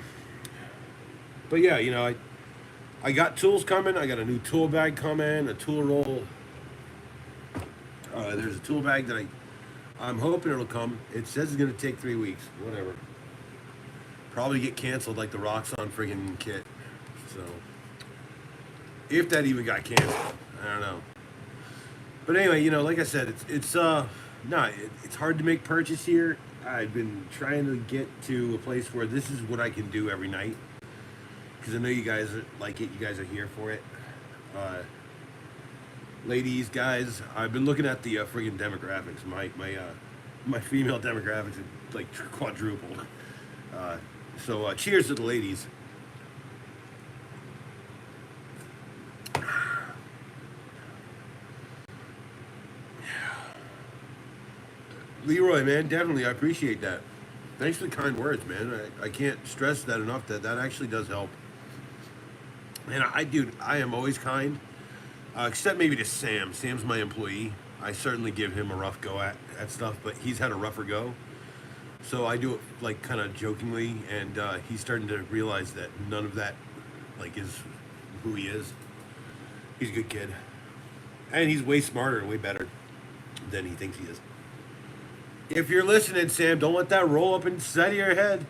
yeah, I got tools coming. I got a new tool bag coming, a tool roll. There's a tool bag that I'm hoping it'll come. It says it's gonna take 3 weeks. Whatever. Probably get canceled like the Roxxon friggin' kit. So if that even got canceled, I don't know. But anyway, like I said, it's hard to make purchase here. I've been trying to get to a place where this is what I can do every night, because I know you guys like it. You guys are here for it. Ladies, guys, I've been looking at the friggin' demographics. My female demographics are like quadrupled. So cheers to the ladies. Leroy, man, definitely, I appreciate that. Thanks for the kind words, man. I can't stress that enough. That actually does help. And I am always kind, except maybe to Sam. Sam's my employee. I certainly give him a rough go at stuff, but he's had a rougher go. So I do it like kind of jokingly, and he's starting to realize that none of that like is who he is. He's a good kid, and he's way smarter and way better than he thinks he is. If you're listening, Sam, don't let that roll up inside of your head.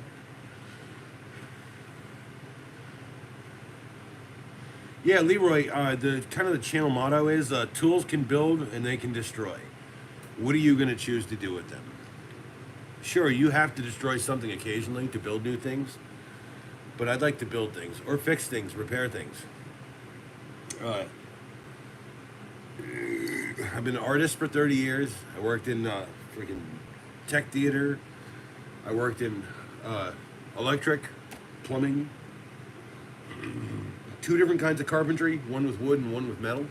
Yeah, Leroy, the kind of the channel motto is tools can build and they can destroy. What are you going to choose to do with them? Sure, you have to destroy something occasionally to build new things, but I'd like to build things or fix things, repair things. I've been an artist for 30 years. I worked in freaking tech theater. I worked in electric, plumbing, 2 different kinds of carpentry, one with wood and one with metal.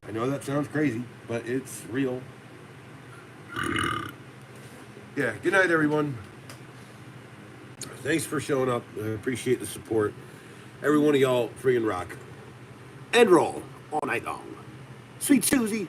I know that sounds crazy, but it's real. Yeah, good night, everyone. Thanks for showing up. I appreciate the support. Every one of y'all friggin' rock. And roll all night long. Sweet Susie.